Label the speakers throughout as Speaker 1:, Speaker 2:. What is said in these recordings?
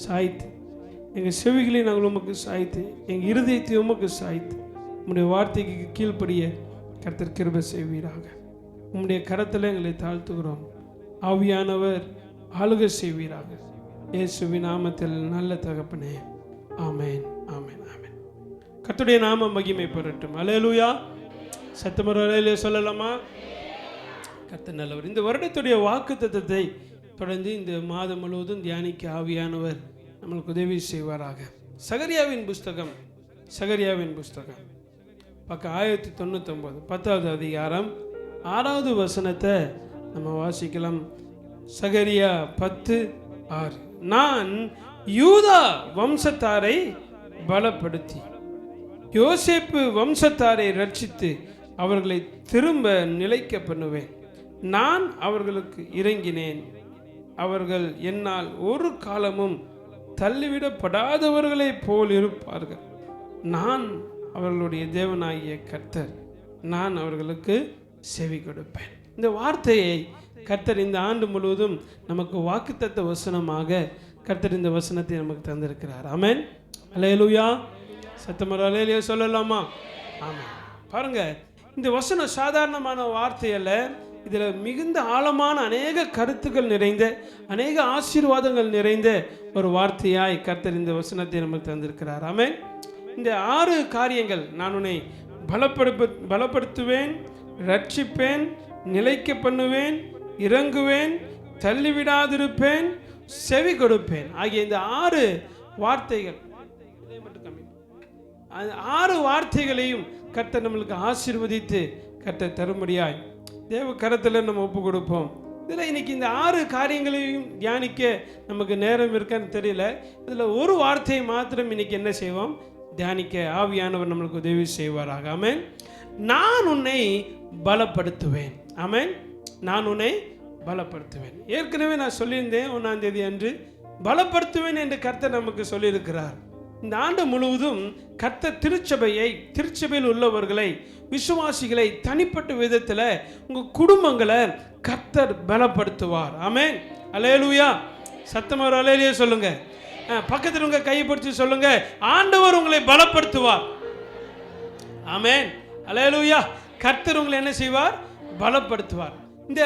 Speaker 1: சாய்த்து, எங்கள் செவிகளை நாங்கள் உமக்கு சாய்த்து, எங்கள் இருதயத்தை உமக்கு சாய்த்து உம்முடைய வார்த்தைக்கு கீழ்ப்படிய கர்த்தர் கிருபை செய்வீராக. உம்முடைய கரத்தில் எங்களை தாழ்த்துகிறோம். ஆவியானவர் ஆளுகை செய்வீராக. இயேசுவின் நாமத்தில் நல்ல தகப்பனே, ஆமேன், ஆமேன், ஆமேன். கர்த்தருடைய நாமம் மகிமை பெறட்டும். அல்லேலூயா. சத்தமர அலையிலே சொல்லலாமா? கர்த்தர் நல்லவர். இந்த வருடத்துடைய வாக்குத்தத்தத்தை தொடர்ந்து இந்த மாதம் முழுவதும் தியானிக்க ஆவியானவர் நம்மளுக்கு உதவி செய்வாராக. சகரியாவின் புஸ்தகம் பக்கம் 1099 10வது அதிகாரம் 6வது வசனத்தை நம்ம வாசிக்கலாம். சகரியா 10:6. நான் யூதா வம்சத்தாரை பலப்படுத்தி யோசேப்பு வம்சத்தாரை ரட்சித்து அவர்களை திரும்ப நிலைக்க பண்ணுவேன். நான் அவர்களுக்கு இறங்கினேன். அவர்கள் என்னால் ஒரு காலமும் தள்ளிவிடப்படாதவர்களைப் போல் இருப்பார்கள். நான் அவர்களுடைய தேவனாகிய கர்த்தர். நான் அவர்களுக்கு செவி கொடுப்பேன். இந்த வார்த்தையை கர்த்தர் இந்த ஆண்டு முழுவதும் நமக்கு வாக்குத்தத்த வசனமாக கர்த்தர் இந்த வசனத்தை நமக்கு தந்திருக்கிறார். ஆமென். அல்லேலூயா. சத்தமர அல்லேலூயா சொல்லலாமா? ஆமாம். பாருங்க, இந்த வசனம் சாதாரணமான வார்த்தை அல்ல. இதில் மிகுந்த ஆழமான அநேக கருத்துக்கள் நிறைந்த, அநேக ஆசீர்வாதங்கள் நிறைந்த ஒரு வார்த்தையாய் கர்த்தர் இந்த வசனத்தை நமக்கு தந்திருக்கிறார். ஆமென். இந்த 6 காரியங்கள், நான் உன்னை பலப்படுத்துவேன், ரட்சிப்பேன், நிலைக்க பண்ணுவேன், இறங்குவேன், தள்ளிவிடாதிருப்பேன், செவி கொடுப்பேன் ஆகிய இந்த 6 வார்த்தைகள், 6 வார்த்தைகளையும் கர்த்தர் நம்மளுக்கு ஆசீர்வதித்து கர்த்தர் தரும்படியாய் தேவ கரத்தில் நம்ம ஒப்பு கொடுப்போம். இதில் இன்னைக்கு இந்த 6 காரியங்களையும் தியானிக்க நமக்கு நேரம் இருக்கான்னு தெரியல. இதில் ஒரு வார்த்தையை மாத்திரம் இன்னைக்கு என்ன செய்வோம்? தியானிக்க ஆவியானவர் நம்மளுக்கு உதவி செய்வாராக. ஆமென். நான் உன்னை பலப்படுத்துவேன். ஆமென். நான் உன்னை பலப்படுத்துவேன். ஏற்கனவே நான் சொல்லியிருந்தேன் 1ஆம் தேதி அன்று பலப்படுத்துவேன் என்று கர்த்தர் நமக்கு சொல்லியிருக்கிறார். இந்த ஆண்டு முழுவதும் கர்த்தர் திருச்சபையில் உள்ளவர்களை, விசுவாசிகளை தனிப்பட்ட விதத்தில் உங்கள் குடும்பங்களை கர்த்தர் பலப்படுத்துவார். ஆமென். அல்லேலூயா. சத்தமாக அல்லேலூயா சொல்லுங்க. பக்கத்தில் உங்க கையை பிடிச்சு சொல்லுங்க, ஆண்டவர் உங்களை பலப்படுத்துவார். ஆமென். அல்லேலூயா. கர்த்தர் உங்களை என்ன செய்வார்? பலப்படுத்துவார். இந்த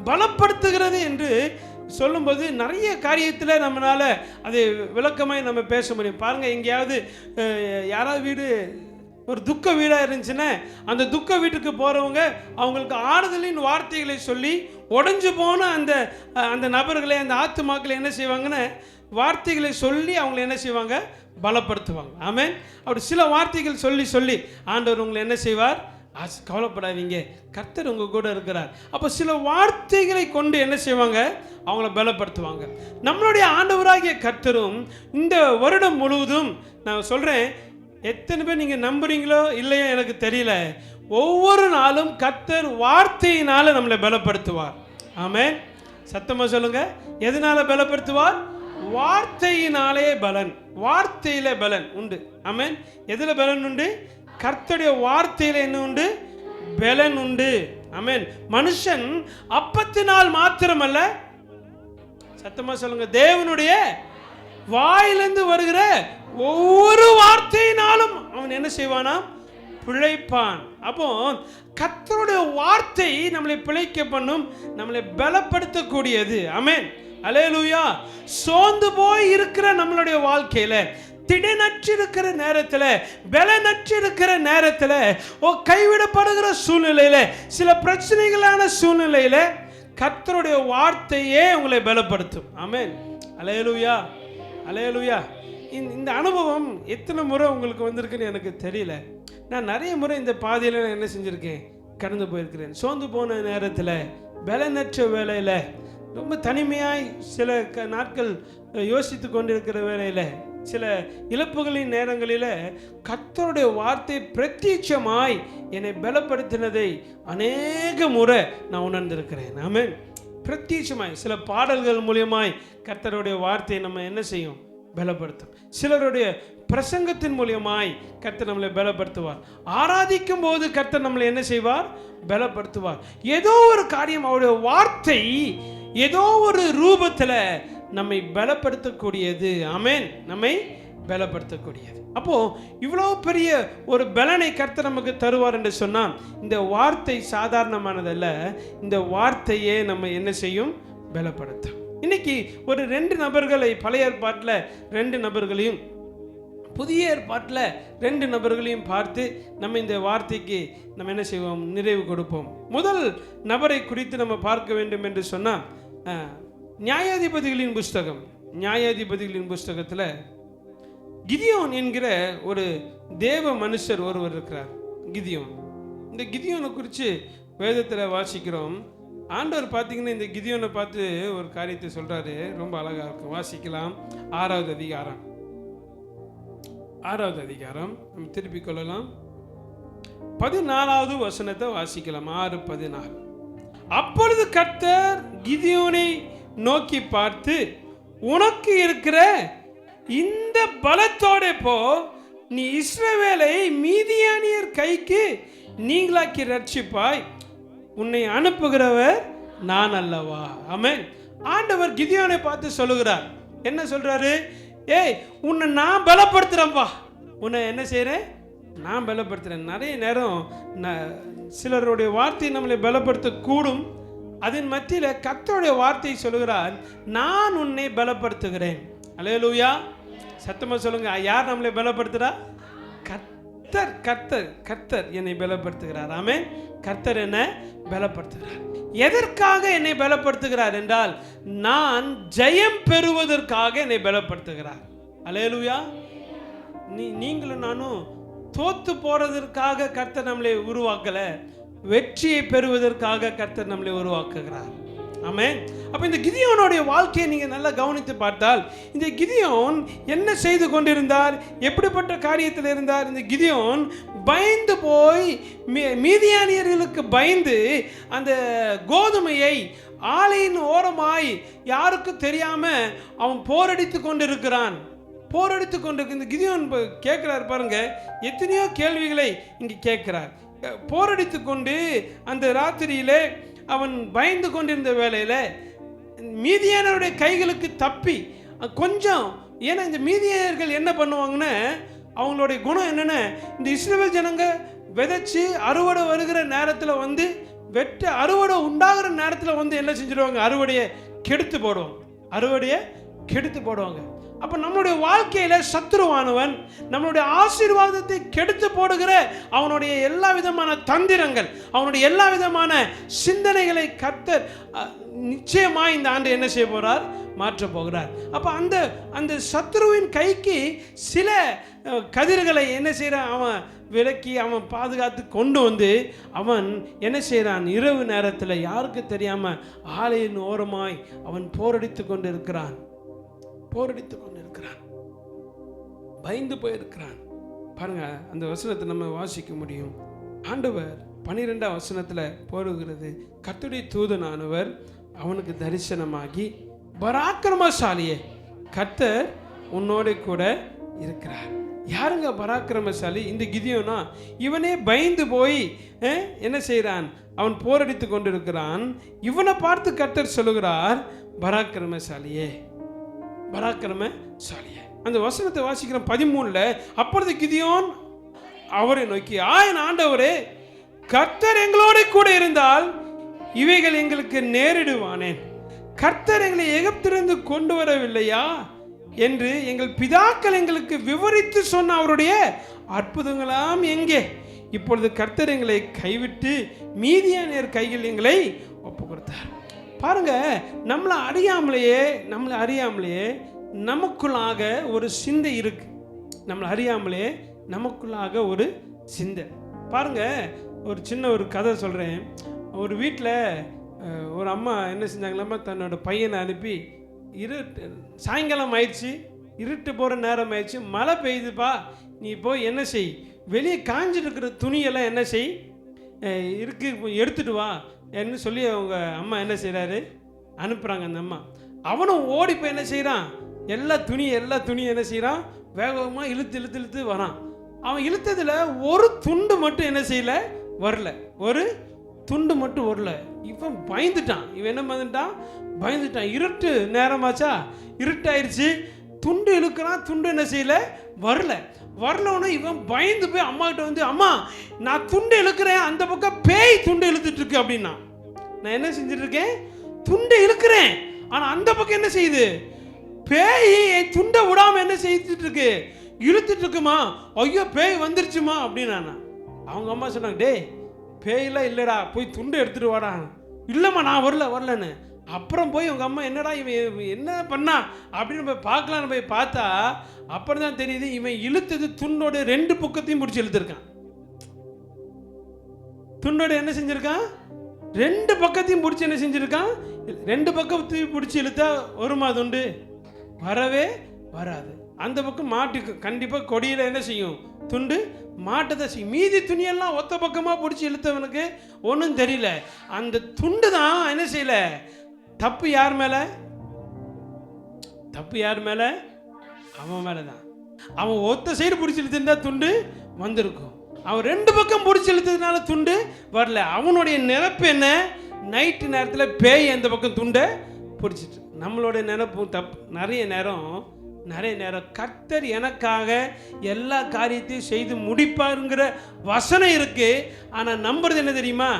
Speaker 1: பலப்படுத்துகிறது என்று சொல்லும்போது நிறைய காரியத்தில் நம்மளால் அது விளக்கமாக நம்ம பேச முடியும். பாருங்கள், எங்கேயாவது யாராவது வீடு ஒரு துக்க வீடாக இருந்துச்சுன்னா அந்த துக்க வீட்டுக்கு போகிறவங்க அவங்களுக்கு ஆறுதலின் வார்த்தைகளை சொல்லி உடஞ்சு போன அந்த நபர்களை, அந்த ஆத்துமாக்களை என்ன செய்வாங்கன்னு வார்த்தைகளை சொல்லி அவங்களை என்ன செய்வாங்க? பலப்படுத்துவாங்க. ஆமென். அப்படி சில வார்த்தைகள் சொல்லி ஆண்டவர் உங்களை என்ன செய்வார்? கவலைப்படாதீங்க, கர்த்தர் உங்க கூட இருக்கிறார். அப்போ சில வார்த்தைகளை கொண்டு என்ன செய்வாங்க? அவங்கள பலப்படுத்துவாங்க. நம்மளுடைய ஆண்டவராகிய கர்த்தரும் இந்த வருடம் முழுவதும், நான் சொல்கிறேன், எத்தனை பேர் நீங்கள் நம்புறீங்களோ இல்லையோ எனக்கு தெரியல, ஒவ்வொரு நாளும் கர்த்தர் வார்த்தையினால நம்மளை பலப்படுத்துவார். ஆமென். சத்தமாக சொல்லுங்க. எதனால பலப்படுத்துவார்? வார்த்தையினாலே பலன். வார்த்தையில பலன் உண்டு. ஆமென். எதில் பலன் உண்டு? கர்த்தருடைய வார்த்தையில என்ன உண்டு? பலன் உண்டு. ஆமென். மனுஷன் அப்பத்தினால் மாத்திரமல்ல, சத்தமா சொல்லுங்க, தேவனுடைய வாயிலிருந்து வருகிற ஒவ்வொரு வார்த்தையினாலும் அவன் என்ன செய்வானா? பிழைப்பான். அப்போ கர்த்தருடைய வார்த்தை நம்மளை பிழைக்க பண்ணும், நம்மளை பலப்படுத்தக்கூடியது. ஆமென். அல்லேலூயா. சோர்ந்து போய் இருக்கிற நம்மளுடைய வாழ்க்கையில, திடனற்றிருக்கிற நேரத்தில், பலனற்றிருக்கிற நேரத்தில், கைவிடப்படுகிற சூழ்நிலையில, சில பிரச்சனைகளான சூழ்நிலையில கர்த்தருடைய வார்த்தையே உங்களை பலப்படுத்தும். ஆமென். அல்லேலூயா. அல்லேலூயா. இந்த அனுபவம் எத்தனை முறை உங்களுக்கு வந்திருக்குன்னு எனக்கு தெரியல. நான் நிறைய முறை இந்த பாதையில் என்ன செஞ்சுருக்கேன்? கடந்து போயிருக்கிறேன். சோர்ந்து போன நேரத்தில், பலனற்ற வேலையில், ரொம்ப தனிமையாய் சில நாட்கள் யோசித்து கொண்டிருக்கிற வேளையில், சில இழப்புகளின் நேரங்களில் கர்த்தருடைய வார்த்தை பிரத்யட்சமாய் என்னை பலப்படுத்தினதை அநேக முறை நான் உணர்ந்திருக்கிறேன். ஆமென். பிரத்யட்சமாய் சில பாடல்கள் மூலியமாய் கர்த்தருடைய வார்த்தையை நம்ம என்ன செய்யும்? பலப்படுத்தும். சிலருடைய பிரசங்கத்தின் மூலியமாய் கர்த்தர் நம்மளை பலப்படுத்துவார். ஆராதிக்கும் போது கர்த்தர் நம்மளை என்ன செய்வார்? பலப்படுத்துவார். ஏதோ ஒரு காரியம், அவருடைய வார்த்தை ஏதோ ஒரு ரூபத்தில் நம்மை பலப்படுத்தக்கூடியது. ஆமென். நம்மை பலப்படுத்தக்கூடியது. அப்போ இவ்வளோ பெரிய ஒரு பலனை கர்த்தர் நமக்கு தருவார் என்று சொன்னால், இந்த வார்த்தை சாதாரணமானதல்ல. இந்த வார்த்தையே நம்ம என்ன செய்யும்? பலப்படுத்தும். இன்னைக்கு ஒரு 2 நபர்களை, பழைய ஏற்பாட்டில் 2 நபர்களையும் புதிய ஏற்பாட்டில் 2 நபர்களையும் பார்த்து நம்ம இந்த வார்த்தைக்கு நம்ம என்ன செய்வோம்? நிறைவு கொடுப்போம். முதல் நபரை குறித்து நம்ம பார்க்க வேண்டும் என்று சொன்னால், நியாயாதிபதிகளின் புஸ்தகத்தில் கிதியோன் என்கிற ஒரு தேவ மனுஷர் ஒருவர் இருக்கிறார். கிதியோன். இந்த கிதியோனை குறித்து வேதத்தில் வாசிக்கிறோம். ஆண்டவர் பார்த்தீங்கன்னா இந்த கிதியோனை பார்த்து ஒரு காரியத்தை சொல்றாரு. ரொம்ப அழகா இருக்கும். வாசிக்கலாம். 6வது அதிகாரம் நம்ம திருப்பிக் கொள்ளலாம். 14வது வசனத்தை வாசிக்கலாம். 6:14. அப்பொழுது கர்த்தர் கிதியோனை நோக்கி பார்த்து, உனக்கு இருக்கிற இந்த பலத்தோட போ, நீ இஸ்ரவேலை மீதியானியர் கைக்கு நீங்களாக்கி ரட்சிப்பாய், உன்னை அனுப்புகிறவர் நான் அல்லவா. ஆமென். ஆண்டவர் கிதியோனை பார்த்து சொல்லுகிறார். என்ன சொல்றாரு? ஏய், உன்னை நான் பலப்படுத்துறேன்பா. உன்னை என்ன செய்கிறேன்? நான் பலப்படுத்துறேன். நிறைய நேரம் சிலருடைய வார்த்தை நம்மளை பலப்படுத்த கூடும். அதன் மத்தியில் கர்த்தருடைய வார்த்தை சொல்லுகிறார், நான் உன்னை பலப்படுத்துகிறேன். அல்லேலூயா. சத்தமா சொல்லுங்க. யார் நம்மளை பலப்படுத்துறா? கர்த்தர். கர்த்தர் கர்த்தர் என்னை பலப்படுத்துகிறார். ஆமென். கர்த்தர் என்னை பலப்படுத்துகிறார். எதற்காக என்னை பலப்படுத்துகிறார் என்றால், நான் ஜெயம் பெறுவதற்காக என்னை பலப்படுத்துகிறார். அல்லேலூயா. நீங்களும் நானும் தோத்து போறதற்காக கர்த்தர் நம்மளை உருவாக்கல, வெற்றியை பெறுவதற்காக கர்த்தர் நம்மளை உருவாக்குகிறார். ஆமென். அப்ப இந்த கிதியோனுடைய வாழ்க்கையை நீங்க நல்லா கவனித்து பார்த்தால், இந்த கிதியோன் என்ன செய்து கொண்டிருந்தார்? எப்படிப்பட்ட காரியத்தில் இருந்தார்? இந்த கிதியோன் பயந்து போய் மீதியானியர்களுக்கு பயந்து அந்த கோதுமையை ஆலையின் ஓரமாய் யாருக்கும் தெரியாம அவன் போரடித்து கொண்டிருக்கிறான். இந்த கிதியோன் கேட்கிறார் பாருங்க. எத்தனையோ கேள்விகளை இங்கு கேட்கிறார். போரடித்து கொண்டு அந்த ராத்திரியிலே அவன் பயந்து கொண்டிருந்த வேளையில மீதியானவருடைய கைகளுக்கு தப்பி கொஞ்சம், ஏன்னா இந்த மீதியானர்கள் என்ன பண்ணுவாங்கன்னா, அவங்களுடைய குணம் என்னென்ன, இந்த இஸ்ரவேல் ஜனங்க விதைச்சு அறுவடை வருகிற நேரத்தில் வந்து அறுவடை உண்டாகிற நேரத்தில் வந்து என்ன செஞ்சிருவாங்க? அறுவடையை கெடுத்து போடுவாங்க. அப்போ நம்மளுடைய வாழ்க்கையில் சத்துருவானவன் நம்மளுடைய ஆசீர்வாதத்தை கெடுத்து போடுகிற அவனுடைய எல்லா விதமான தந்திரங்கள், அவனுடைய எல்லா விதமான சிந்தனைகளை கர்த்தர் நிச்சயமாக இந்த ஆண்டு என்ன செய்ய போகிறார்? மாற்ற போகிறார். அப்போ அந்த சத்துருவின் கைக்கு சில கதிர்களை என்ன செய்கிறான்? அவன் விலக்கி அவன் பாதுகாத்து கொண்டு வந்து அவன் என்ன செய்கிறான்? இரவு நேரத்தில் யாருக்கு தெரியாமல் ஆலையின் ஓரமாய் அவன் போரடித்து கொண்டு இருக்கிறான். பயந்து போயிருக்கிறான். பாருங்க, அந்த வசனத்தை நம்ம வாசிக்க முடியும். ஆண்டவர் 12ஆம் வசனத்தில் போடுகிறது, கர்த்தருடைய தூதனானவர் அவனுக்கு தரிசனமாகி, பராக்கிரமசாலியே, கர்த்தர் உன்னோட கூட இருக்கிறார். யாருங்க பராக்கிரமசாலி? இந்த கிதியோனா. இவனே பயந்து போய் என்ன செய்கிறான்? அவன் போரடித்து கொண்டிருக்கிறான். இவனை பார்த்து கர்த்தர் சொல்லுகிறார், பராக்கிரமசாலியே. அந்த வசனத்தை வாசிக்கிறோம் 13ல. அப்பொழுது கிதியோன் அவரை நோக்கி, ஆண்டவரே, கர்த்தர் எங்களோட கூட இருந்தால் இவைகள் எங்களுக்கு நேரிடுவானேன். கர்த்தர் எங்களை எகிப்திலிருந்து கொண்டு வரவில்லையா என்று எங்கள் பிதாக்கள் எங்களுக்கு விவரித்து சொன்ன அவருடைய அற்புதங்களாம் எங்கே? இப்பொழுது கர்த்தர் எங்களை கைவிட்டு மீதியானியர் கையில் எங்களை ஒப்பு கொடுத்தார். பாருங்க, நம்மளை அறியாமலேயே நமக்குள்ளாக ஒரு சிந்தை இருக்கு. நம்மளை அறியாமலே நமக்குள்ளாக ஒரு சிந்தை. பாருங்க, ஒரு சின்ன ஒரு கதை சொல்கிறேன். ஒரு வீட்டில் ஒரு அம்மா என்ன செஞ்சாங்களாம்மா, தன்னோட பையனை அனுப்பி, சாயங்காலம் ஆயிடுச்சு, இருட்டு போகிற நேரம் ஆயிடுச்சு, மழை பெய்யுதுப்பா, நீ போய் என்ன செய், வெளியே காஞ்சிட்டு இருக்கிற துணியெல்லாம் என்ன செய் இருக்கு எடுத்துட்டு வா என்று சொல்லி அவங்க அம்மா என்ன செய்கிறாரு? அனுப்புகிறாங்க. அந்த அம்மா அவனும் ஓடி போய் என்ன செய்கிறான்? எல்லா துணியும் என்ன செய்கிறான்? வேகமாக இழுத்து வரான். அவன் இழுத்ததில் ஒரு துண்டு மட்டும் என்ன செய்யலை? வரல. ஒரு துண்டு மட்டும் வரல. இவன் பயந்துட்டான். இவன் என்ன பயந்துட்டான். இருட்டு நேரமாச்சா, இருட்டாயிருச்சு. துண்டு இழுக்கிறான், துண்டு என்ன செய்யல, வரலன்னு இவன் பயந்து போய் அம்மா கிட்ட வந்து, அம்மா நான் துண்டு இழுக்கிறேன், அந்த பக்கம் பேய் துண்டு இழுத்துட்டு இருக்கு அப்படின்னா. நான் என்ன செஞ்சுட்டு இருக்கேன், துண்டை இழுக்கிறேன், ஆனா அந்த பக்கம் என்ன செய்யுது, பேய் என் துண்டை விடாம என்ன செய்துட்டு இருக்கு, இழுத்துட்டு இருக்குமா. ஐயோ பேய் வந்துருச்சுமா அப்படின்னா. அவங்க அம்மா சொன்னாங்க, டே பேயெல்லாம் இல்லடா, போய் துண்டை எடுத்துட்டு வாடா. இல்லம்மா நான் வரலன்னு. அப்புறம் போய் உங்க அம்மா என்னடா இவன் என்ன பண்ணா அப்படின்னு போய் பார்க்கலான்னு போய் பார்த்தா அப்புறம் தான் தெரியுது, இவன் இழுத்தது துண்டோட 2 பக்கத்தையும் பிடிச்சி இழுத்துருக்கான். துண்டோட என்ன செஞ்சிருக்கான், 2 பக்கத்தையும் பிடிச்சி என்ன செஞ்சிருக்கான், 2 பக்கத்தையும் பிடிச்சி இழுத்தா வருமா துண்டு, வரவே வராது. அந்த பக்கம் மாட்டுக்கு கண்டிப்பாக கொடியில் என்ன செய்யும், துண்டு மாட்டதான் செய்யும். மீதி துணியெல்லாம் ஒத்த பக்கமாக பிடிச்சி இழுத்தவனுக்கு ஒன்றும் தெரியல. அந்த துண்டு தான் என்ன செய்யல, தப்பு யார் மேலே, அவன் மேலே தான். அவன் ஒத்த சைடு பிடிச்சி இழுத்துருந்தா துண்டு வந்திருக்கும். அவன் 2 பக்கம் பிடிச்சி இழுத்ததுனால துண்டு வரல. அவனுடைய நினைப்பு என்ன, நைட்டு நேரத்தில் பேய் அந்த பக்கம் துண்டை பிடிச்சிட்டு. நம்மளோட நினைப்பும் தப்பு. நிறைய நேரம் கர்த்தர் எனக்காக எல்லா காரியத்தையும் செய்து முடிப்பாருங்கிற வசனம் இருக்கு. ஆனால் நம்புறது என்ன தெரியுமா,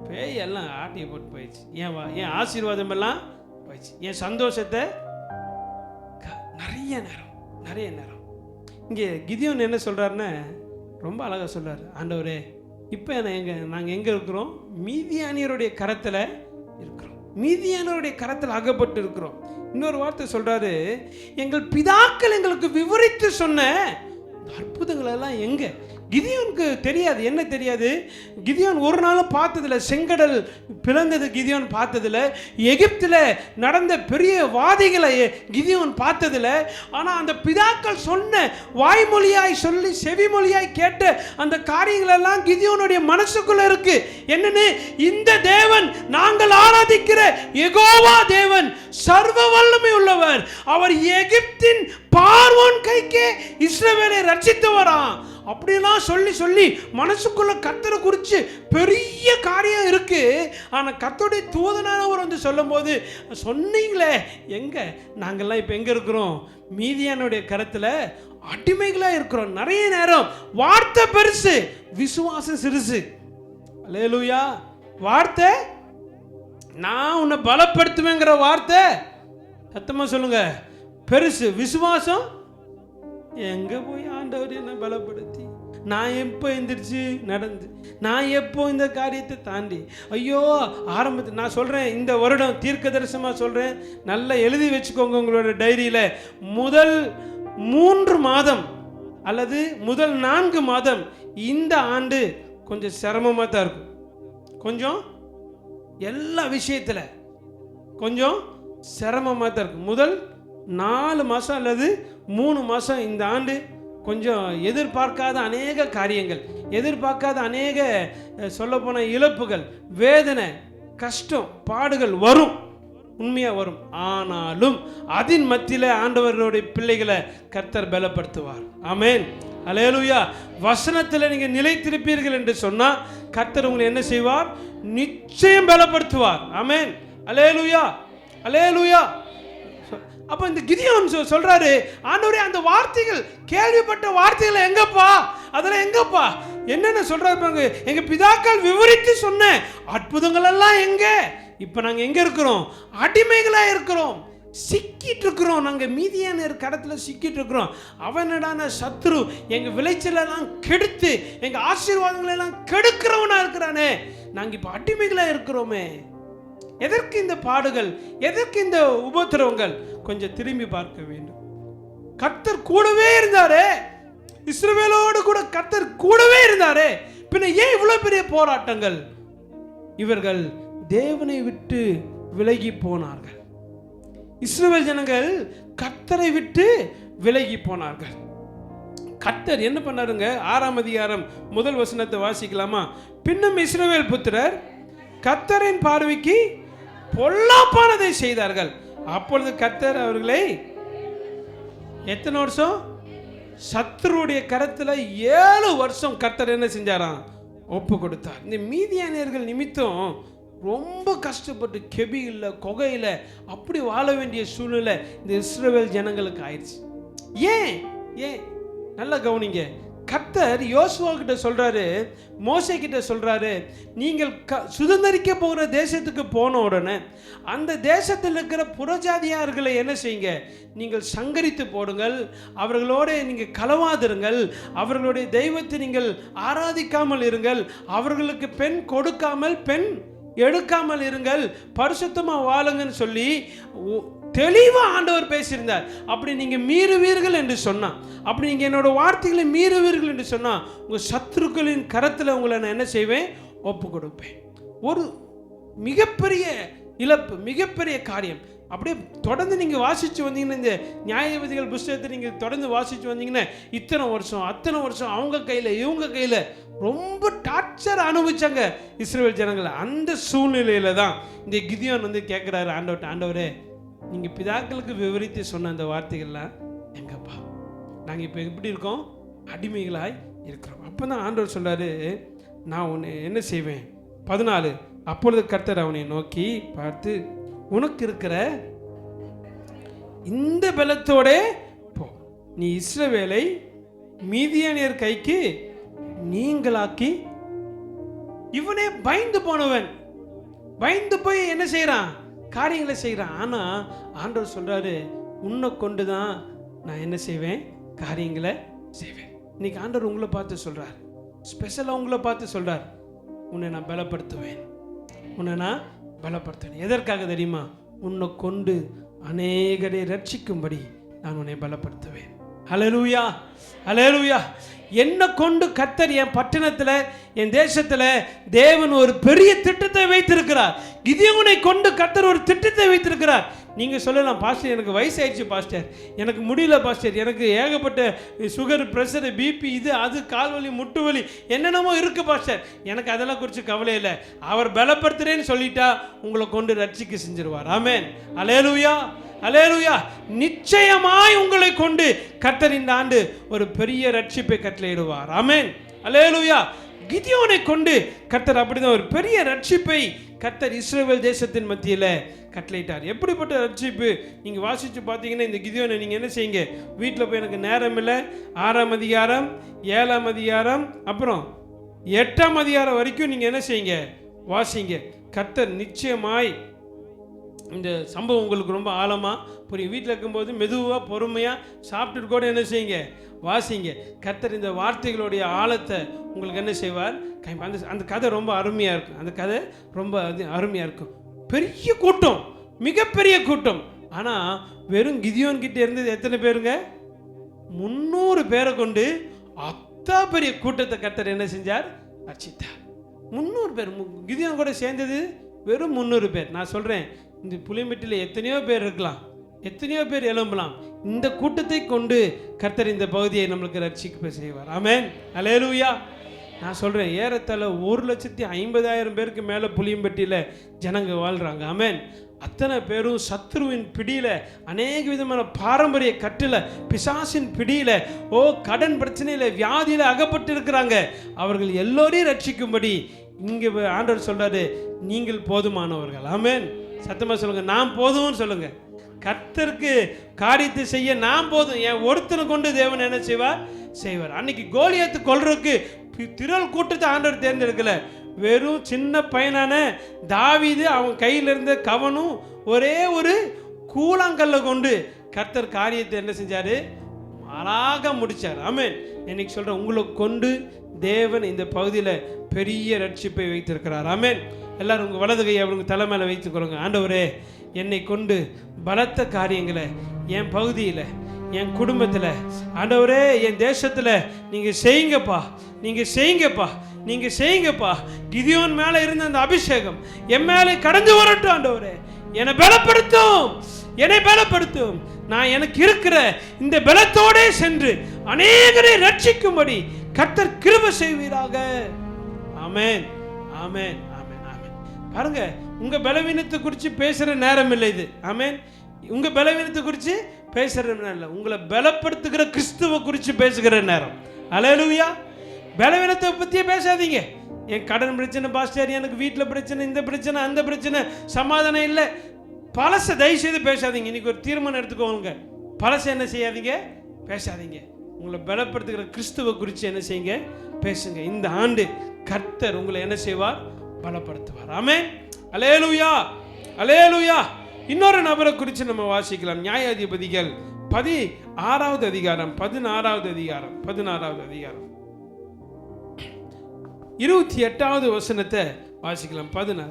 Speaker 1: பேய் எல்லாம் ஆட்டியை போட்டு போயிடுச்சு, என் ஆசீர்வாதம் எல்லாம் போயிடுச்சு, என் சந்தோஷத்தை. நிறைய நேரம் இங்கே கிதியோன் என்ன சொல்கிறாருன்னு ரொம்ப அழகாக சொல்கிறார். ஆண்டவரே இப்போ நாங்கள் எங்கே இருக்கிறோம், மீதியானியருடைய கரத்தில் இருக்கிறோம், மீதியானவருடைய கரத்தில் அகப்பட்டு இருக்கிறோம். இன்னொரு வார்த்தை சொல்றாரு, எங்கள் பிதாக்கள் எங்களுக்கு விவரித்து சொன்ன அற்புதங்கள் எல்லாம் எங்க. கிதியோனுக்கு தெரியாது. என்ன தெரியாது, கிதியோன் ஒரு நாளும் பார்த்ததில்ல. செங்கடல் பிளந்தது கிதியோன் பார்த்ததில்ல. எகிப்தில் நடந்த பெரிய வாதிகளை கிதியோன் பார்த்ததில்ல. ஆனால் அந்த பிதாக்கள் சொன்ன வாய்மொழியாய் சொல்லி செவிமொழியாய் கேட்ட அந்த காரியங்கள் எல்லாம் கிதியோனுடைய மனசுக்குள்ள இருக்கு. என்னன்னு, இந்த தேவன் நாங்கள் ஆராதிக்கிற யெகோவா தேவன் சர்வ வல்லமை உள்ளவர். அவர் எகிப்தின் பார்வோன் கைக்கே இஸ்ரவேலை ரட்சித்தவராம். அப்படிலாம் சொல்லி மனசுக்குள்ள கர்த்தரை குறித்து பெரிய காரியம் இருக்கு. ஆனால் கர்த்தருடைய தூதனானவர் வந்து சொல்லும் போது, சொன்னீங்களே எங்க, நாங்கள்லாம் இப்போ எங்கே இருக்கிறோம், மீதியானுடைய கரத்தில் அடிமைகளாக இருக்கிறோம். நிறைய நேரம் வார்த்தை பெருசு, விசுவாசம் சிறுசு. அல்லேலூயா. வார்த்தை, நான் உன்னை பலப்படுத்துவேங்கிற வார்த்தை சத்தமா சொல்லுங்க, பெருசு. விசுவாசம் எங்க போய் ஆண்டவர் என்ன பலப்படுத்தி, நான் எப்போ எந்திரிச்சு நடந்து, நான் எப்போ இந்த காரியத்தை தாண்டி, ஐயோ ஆரம்பத்தில் நான் சொல்கிறேன், இந்த வருடம் தீர்க்க தரிசனமாக சொல்கிறேன், நல்லா எழுதி வச்சுக்கோங்க உங்களோட டைரியில். முதல் 3 மாதம் அல்லது முதல் 4 மாதம் இந்த ஆண்டு கொஞ்சம் சிரமமாக தான் இருக்கும். கொஞ்சம் எல்லா விஷயத்தில் கொஞ்சம் சிரமமாக தான் இருக்கும். முதல் 4 மாதம் அல்லது 3 மாதம் இந்த ஆண்டு கொஞ்சம் எதிர்பார்க்காத அநேக காரியங்கள், எதிர்பார்க்காத அநேக சொல்லப்போன இழப்புகள், வேதனை, கஷ்டம், பாடுகள் வரும், உண்மையாக வரும். ஆனாலும் அதன் மத்தியில் ஆண்டவருடைய பிள்ளைகளை கர்த்தர் பலப்படுத்துவார். ஆமென், அல்லேலூயா. வசனத்தில் நீங்கள் நிலைத்திருப்பீர்கள் என்று சொன்னால் கர்த்தர் உங்களை என்ன செய்வார், நிச்சயம் பலப்படுத்துவார். ஆமென், அல்லேலூயா, அல்லேலூயா. அப்போ இந்த கிதியோன் சொல்றாரு, ஆண்டவரே அந்த வார்த்தைகள், கேள்விப்பட்ட வார்த்தைகள் எங்கப்பா, அதெல்லாம் எங்கப்பா, என்னென்ன சொல்றாரு, எங்க பிதாக்கள் விவரித்து சொன்ன அற்புதங்கள் எல்லாம் எங்க. இப்போ நாங்கள் எங்க இருக்கிறோம், அடிமைகளா இருக்கிறோம், சிக்கிட்டு இருக்கிறோம். நாங்கள் மீதியான கடத்துல சிக்கிட்டு இருக்கிறோம். அவனடான சத்ரு எங்க விளைச்சலெல்லாம் கெடுத்து எங்க ஆசீர்வாதங்களை எல்லாம் கெடுக்கிறவனா இருக்கிறானே. நாங்கள் இப்போ அடிமைகளா இருக்கிறோமே. எதற்கு இந்த பாடுகள், எதற்கு இந்த உபத்திரவங்கள்? கொஞ்சம் திரும்பி பார்க்க வேண்டும். கர்த்தர் கூடவே இருந்தாரே, இஸ்ரவேலோடு கூட கர்த்தர் கூடவே இருந்தாரே, பின்ன ஏன் இவ்வளவு பெரிய போராட்டங்கள்? இவர்கள் தேவனை விட்டு விலகி போனார்கள். இஸ்ரவேல் ஜனங்கள் கர்த்தரை விட்டு விலகி போனார்கள். கர்த்தர் என்ன பண்ணாருங்க? 6ஆம் அதிகாரம் 1 வசனத்தை வாசிக்கலாமா? பின்னும் இஸ்ரவேல் புத்திரர் கர்த்தரின் பார்வைக்கு பொல்லாப்பானதை செய்தார்கள். அப்பொழுது கர்த்தர் அவர்களை எத்தனை வருஷம்? சத்துருடைய கரத்தில் 7 வருஷம் கர்த்தர் என்ன செஞ்சாராம்? ஒப்பு கொடுத்தார். இந்த மீதியானியர்கள் நிமித்தம் ரொம்ப கஷ்டப்பட்டு கெபியில் கொகையில் அப்படி வாழ வேண்டிய சூழ்நிலை இந்த இஸ்ரவேல் ஜனங்களுக்கு ஆயிடுச்சு. ஏன் ஏன் நல்லா கவனிங்க. கர்த்தர் யோசுவா கிட்ட சொல்றாரு, மோசே கிட்ட சொல்றாரு, நீங்கள் சுதந்திரிக்க போகிற தேசத்துக்கு போன உடனே அந்த தேசத்தில் இருக்கிற புறஜாதியார்களை என்ன செய்யுங்க, நீங்கள் சங்கரித்து போடுங்கள், அவர்களோட நீங்கள் களவாதிருங்கள், அவர்களுடைய தெய்வத்தை நீங்கள் ஆராதிக்காமல் இருங்கள், அவர்களுக்கு பெண் கொடுக்காமல் பெண் எடுக்காமல் இருங்கள், பரிசுத்தமாக வாழுங்கன்னு சொல்லி தெளிவாக ஆண்டவர் பேசியிருந்தார். அப்படி நீங்கள் மீறுவீர்கள் என்று சொன்னால், அப்படி நீங்கள் என்னோட வார்த்தைகளை மீறுவீர்கள் என்று சொன்னால், உங்கள் சத்துருக்களின் கரத்தில் உங்களை நான் என்ன செய்வேன், ஒப்பு கொடுப்பேன். ஒரு மிகப்பெரிய இழப்பு, மிகப்பெரிய காரியம். அப்படியே தொடர்ந்து நீங்கள் வாசித்து வந்தீங்கன்னா, இந்த நியாயாதிபதிகள் புஸ்தகத்தை நீங்கள் தொடர்ந்து வாசித்து வந்தீங்கன்னா, இத்தனை வருஷம் அத்தனை வருஷம் அவங்க கையில் இவங்க கையில் ரொம்ப டார்ச்சர் அனுபவிச்சாங்க இஸ்ரவேல் ஜனங்கள். அந்த சூழ்நிலையில தான் இந்த கிதியோன் வந்து கேட்குறாரு ஆண்டவரே, நீங்கள் பிதாக்களுக்கு விவரித்து சொன்ன அந்த வார்த்தைகள்லாம் எங்கப்பா, நாங்கள் இப்போ எப்படி இருக்கோம், அடிமைகளாய் இருக்கிறோம். அப்போ தான் ஆண்டவர் சொல்கிறாரு, நான் உன்னை என்ன செய்வேன். 14 அப்பொழுது கர்த்தர் அவனை நோக்கி பார்த்து, உனக்கு இருக்கிற இந்த பலத்தோட போ, நீ இஸ்ரவேலை மீதியானியர் கைக்கு நீங்களாக்கி. இவனே பயந்து போனவன், பயந்து போய் என்ன செய்யறான், காரியங்களை செய்யறான். ஆனா ஆண்டவர் சொல்றாரு, உன்னை கொண்டு தான் நான் என்ன செய்வேன், காரியங்களை செய்வேன். இன்னைக்கு ஆண்டவர் உங்களை பார்த்து சொல்றார், ஸ்பெஷலா உங்களை பார்த்து சொல்றார், உன்னை நான் பலப்படுத்துவேன், உன்னை நான் பலப்படுத்துவேன். எதற்காக தெரியுமா, உன்னை கொண்டு அநேகரை ரட்சிக்கும்படி நான் உன்னை பலப்படுத்துவேன். ஹல்லேலூயா, ஹல்லேலூயா. என்னை கொண்டு கர்த்தர் என் பட்டணத்தில், என் தேசத்தில் தேவன் ஒரு பெரிய திட்டத்தை வைத்திருக்கிறார். கிதியோனை கொண்டு கர்த்தர் ஒரு திட்டத்தை வைத்திருக்கிறார். நீங்கள் சொல்லலாம், பாஸ்டர் எனக்கு வயசாயிடுச்சு பாஸ்டர், எனக்கு முடியல பாஸ்டர், எனக்கு ஏகப்பட்ட சுகர், ப்ரெஷரு, பிபி, இது அது, கால்வலி, முட்டு வலி, என்னென்னமோ இருக்குது பாஸ்டர். எனக்கு அதெல்லாம் குறித்து கவலை இல்லை. அவர் பலப்படுத்துறேன்னு சொல்லிட்டா உங்களை கொண்டு ரட்சிக்க செஞ்சிருவார். ஆமென், அல்லேலூயா, அல்லேலூயா. நிச்சயமாய் உங்களை கொண்டு கர்த்தர் இந்த ஆண்டு ஒரு பெரிய ரட்சிப்பை கட்டளையிடுவார். ஆமென், அல்லேலூயா. கிதியோனை கொண்டு கர்த்தர் அப்படிதான் ஒரு பெரிய ரட்சிப்பை கர்த்தர் இஸ்ரவேல் தேசத்தின் மத்தியில் கட்டளையிட்டார். எப்படிப்பட்ட ரட்சிப்பு நீங்கள் வாசித்து பார்த்தீங்கன்னா, இந்த கிதியோனை நீங்கள் என்ன செய்யுங்க, வீட்டில் போய், எனக்கு நேரம் இல்லை, 6ஆம் அதிகாரம் 7ஆம் அதிகாரம் அப்புறம் 8ஆம் அதிகாரம் வரைக்கும் நீங்கள் என்ன செய்யுங்க, வாசிங்க. கர்த்தர் நிச்சயமாய் இந்த சம்பவம் உங்களுக்கு ரொம்ப ஆழமாக புரியும். வீட்டில் இருக்கும்போது மெதுவாக பொறுமையாக சாப்பிட்டுட்டு கூட என்ன செய்யுங்க, வாசிங்க. கர்த்தர் இந்த வார்த்தைகளுடைய ஆழத்தை உங்களுக்கு என்ன செய்வார், அந்த கதை ரொம்ப அருமையாக இருக்கும். அந்த கதை ரொம்ப அருமையாக இருக்கும். பெரிய கூட்டம், மிகப்பெரிய கூட்டம். ஆனால் வெறும் கிதியோன் கிட்டே இருந்தது எத்தனை பேருங்க, 300 பேரை கொண்டு அத்தா பெரிய கூட்டத்தை கர்த்தர் என்ன செஞ்சார், ரட்சித்தார். 300 பேர். கிதியோன் கூட சேர்ந்தது வெறும் 300 பேர். நான் சொல்கிறேன், இந்த புளிமெட்டில் எத்தனையோ பேர் இருக்கலாம், எத்தனையோ பேர் எழும்பலாம். இந்த கூட்டத்தை கொண்டு கர்த்தர் இந்த பகுதியை நம்மளுக்கு ரட்சிக்க செய்வார். ஆமென், அல்லேலூயா. நான் சொல்கிறேன், ஏறத்தாழ 1,50,000 பேருக்கு மேலே புளியம்பட்டியில் ஜனங்க வாழ்கிறாங்க. ஆமென். அத்தனை பேரும் சத்ருவின் பிடியில், அநேக விதமான பாரம்பரிய கட்டில், பிசாசின் பிடியில், கடன் பிரச்சனையில், வியாதியில் அகப்பட்டு இருக்கிறாங்க. அவர்கள் எல்லோரையும் ரட்சிக்கும்படி இங்கே ஆண்டவர் சொல்கிறாரு, நீங்கள் போதுமானவர்கள். ஆமென். சத்தமாக சொல்லுங்க, நான் போதும்னு சொல்லுங்க. கர்த்தருக்கு காரியத்தை செய்ய நான் போதும். என் ஒருத்தனை கொண்டு தேவன் என்ன செய்வார். அன்னைக்கு கோலியாத்து கொல்றதுக்கு திரள் கூட்டத்தை ஆண்டவர் தேர்ந்தெடுக்கல. வெறும் சின்ன பையனான தாவீது, அவன் கையில் இருந்த கவனும் ஒரே ஒரு கூழாங்கல்ல கொண்டு கர்த்தர் காரியத்தை என்ன செஞ்சாரு, அழகாக முடிச்சார். ஆமென். இன்னைக்கு சொல்கிறேன், உங்களை கொண்டு தேவன் இந்த பகுதியில் பெரிய ரட்சிப்பை வைத்திருக்கிறார். ஆமென். எல்லாரும் உங்கள் வலது கையை அவங்க தலை மேலே வைத்துக்கொள்ளுங்க. ஆண்டவரே, என்னை கொண்டு பலத்த காரியங்களை என் பகுதியில், என் குடும்பத்தில், ஆண்டவரே என் தேசத்தில் நீங்கள் செய்யுங்கப்பா, நீங்கள் செய்யுங்கப்பா, நீங்கள் செய்யுங்கப்பா. கிதியோன் மேலே இருந்த அந்த அபிஷேகம் என் மேலே கடந்து வரட்டும். ஆண்டவரே, என்னை பலப்படுத்தும், என்னை பலப்படுத்தும். நான் எனக்கு இருக்கிற இந்த பலத்தோடே சென்று அநேகரை ரட்சிக்கும்படி கர்த்தர் கிருபை செய்வீராக. ஆமென், ஆமென், ஆமென், ஆமென். பாருங்க, உங்க பலவீனத்தை குறித்து பேசுற நேரம் இல்லை இது. ஆமென். உங்க பலவீனத்தை குறித்து பேசுற நேரம் இல்லை, உங்களை பலப்படுத்துகிற கிறிஸ்துவை குறித்து பேசுகிற நேரம். அல்லேலூயா. பலவீனத்தை பற்றியே பேசாதீங்க. என் கடன் பிரச்சனை பாஸ்டர், எனக்கு வீட்டில் பிரச்சனை, இந்த பிரச்சனை, அந்த பிரச்சனை, சமாதானம் இல்லை. பழச தயவு செய்து பேசாதீங்க. இன்னைக்கு ஒரு தீர்மானம் எடுத்துக்கோங்க. பழச என்ன செய்யாதீங்க, பேசாதீங்க. உங்களை பலப்படுத்துகிற கிறிஸ்துவ குறித்து என்ன செய்யுங்க, பேசுங்க. இந்த ஆண்டு கர்த்தர் உங்களை என்ன செய்வார், பலப்படுத்துவார். ஆமென். அல்லேலூயா, அல்லேலூயா. இன்னொரு நபரை குறித்து நம்ம வாசிக்கலாம். நியாயாதிபதிகள் 16வது அதிகாரம் 28வது வசனத்தை வாசிக்கலாம். 16.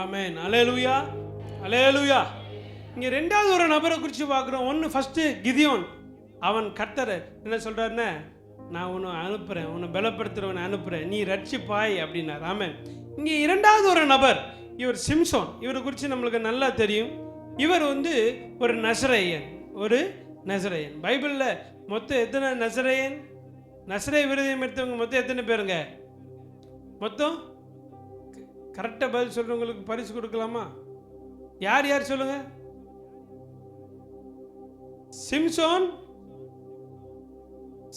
Speaker 1: ஆமென். அல்லேலூயா, அல்லேலூயா. இங்கே ரெண்டாவது ஒரு நபரை குறித்து பார்க்குறோம். ஃபஸ்ட்டு கிதியோன். அவன் கர்த்தரை என்ன சொல்கிறாருன்னா, நான் உன்னை அனுப்புகிறேன், உன்னை பலப்படுத்துகிறவனை அனுப்புகிறேன், நீ ரட்சிப்பாய் அப்படின்னார். ஆமென். இங்கே இரண்டாவது ஒரு நபர், இவர் சிம்சோன். இவரை குறித்து நம்மளுக்கு நல்லா தெரியும். இவர் ஒரு நசரேயன், பைபிளில் மொத்தம் எத்தனை நசரேயன், நசரே விருதம் எடுத்தவங்க மொத்தம் எத்தனை பேருங்க? மொத்தம் கரெக்டாக பதில் சொல்கிறவங்களுக்கு பரிசு கொடுக்கலாமா? யார் யார் சொல்லுங்க?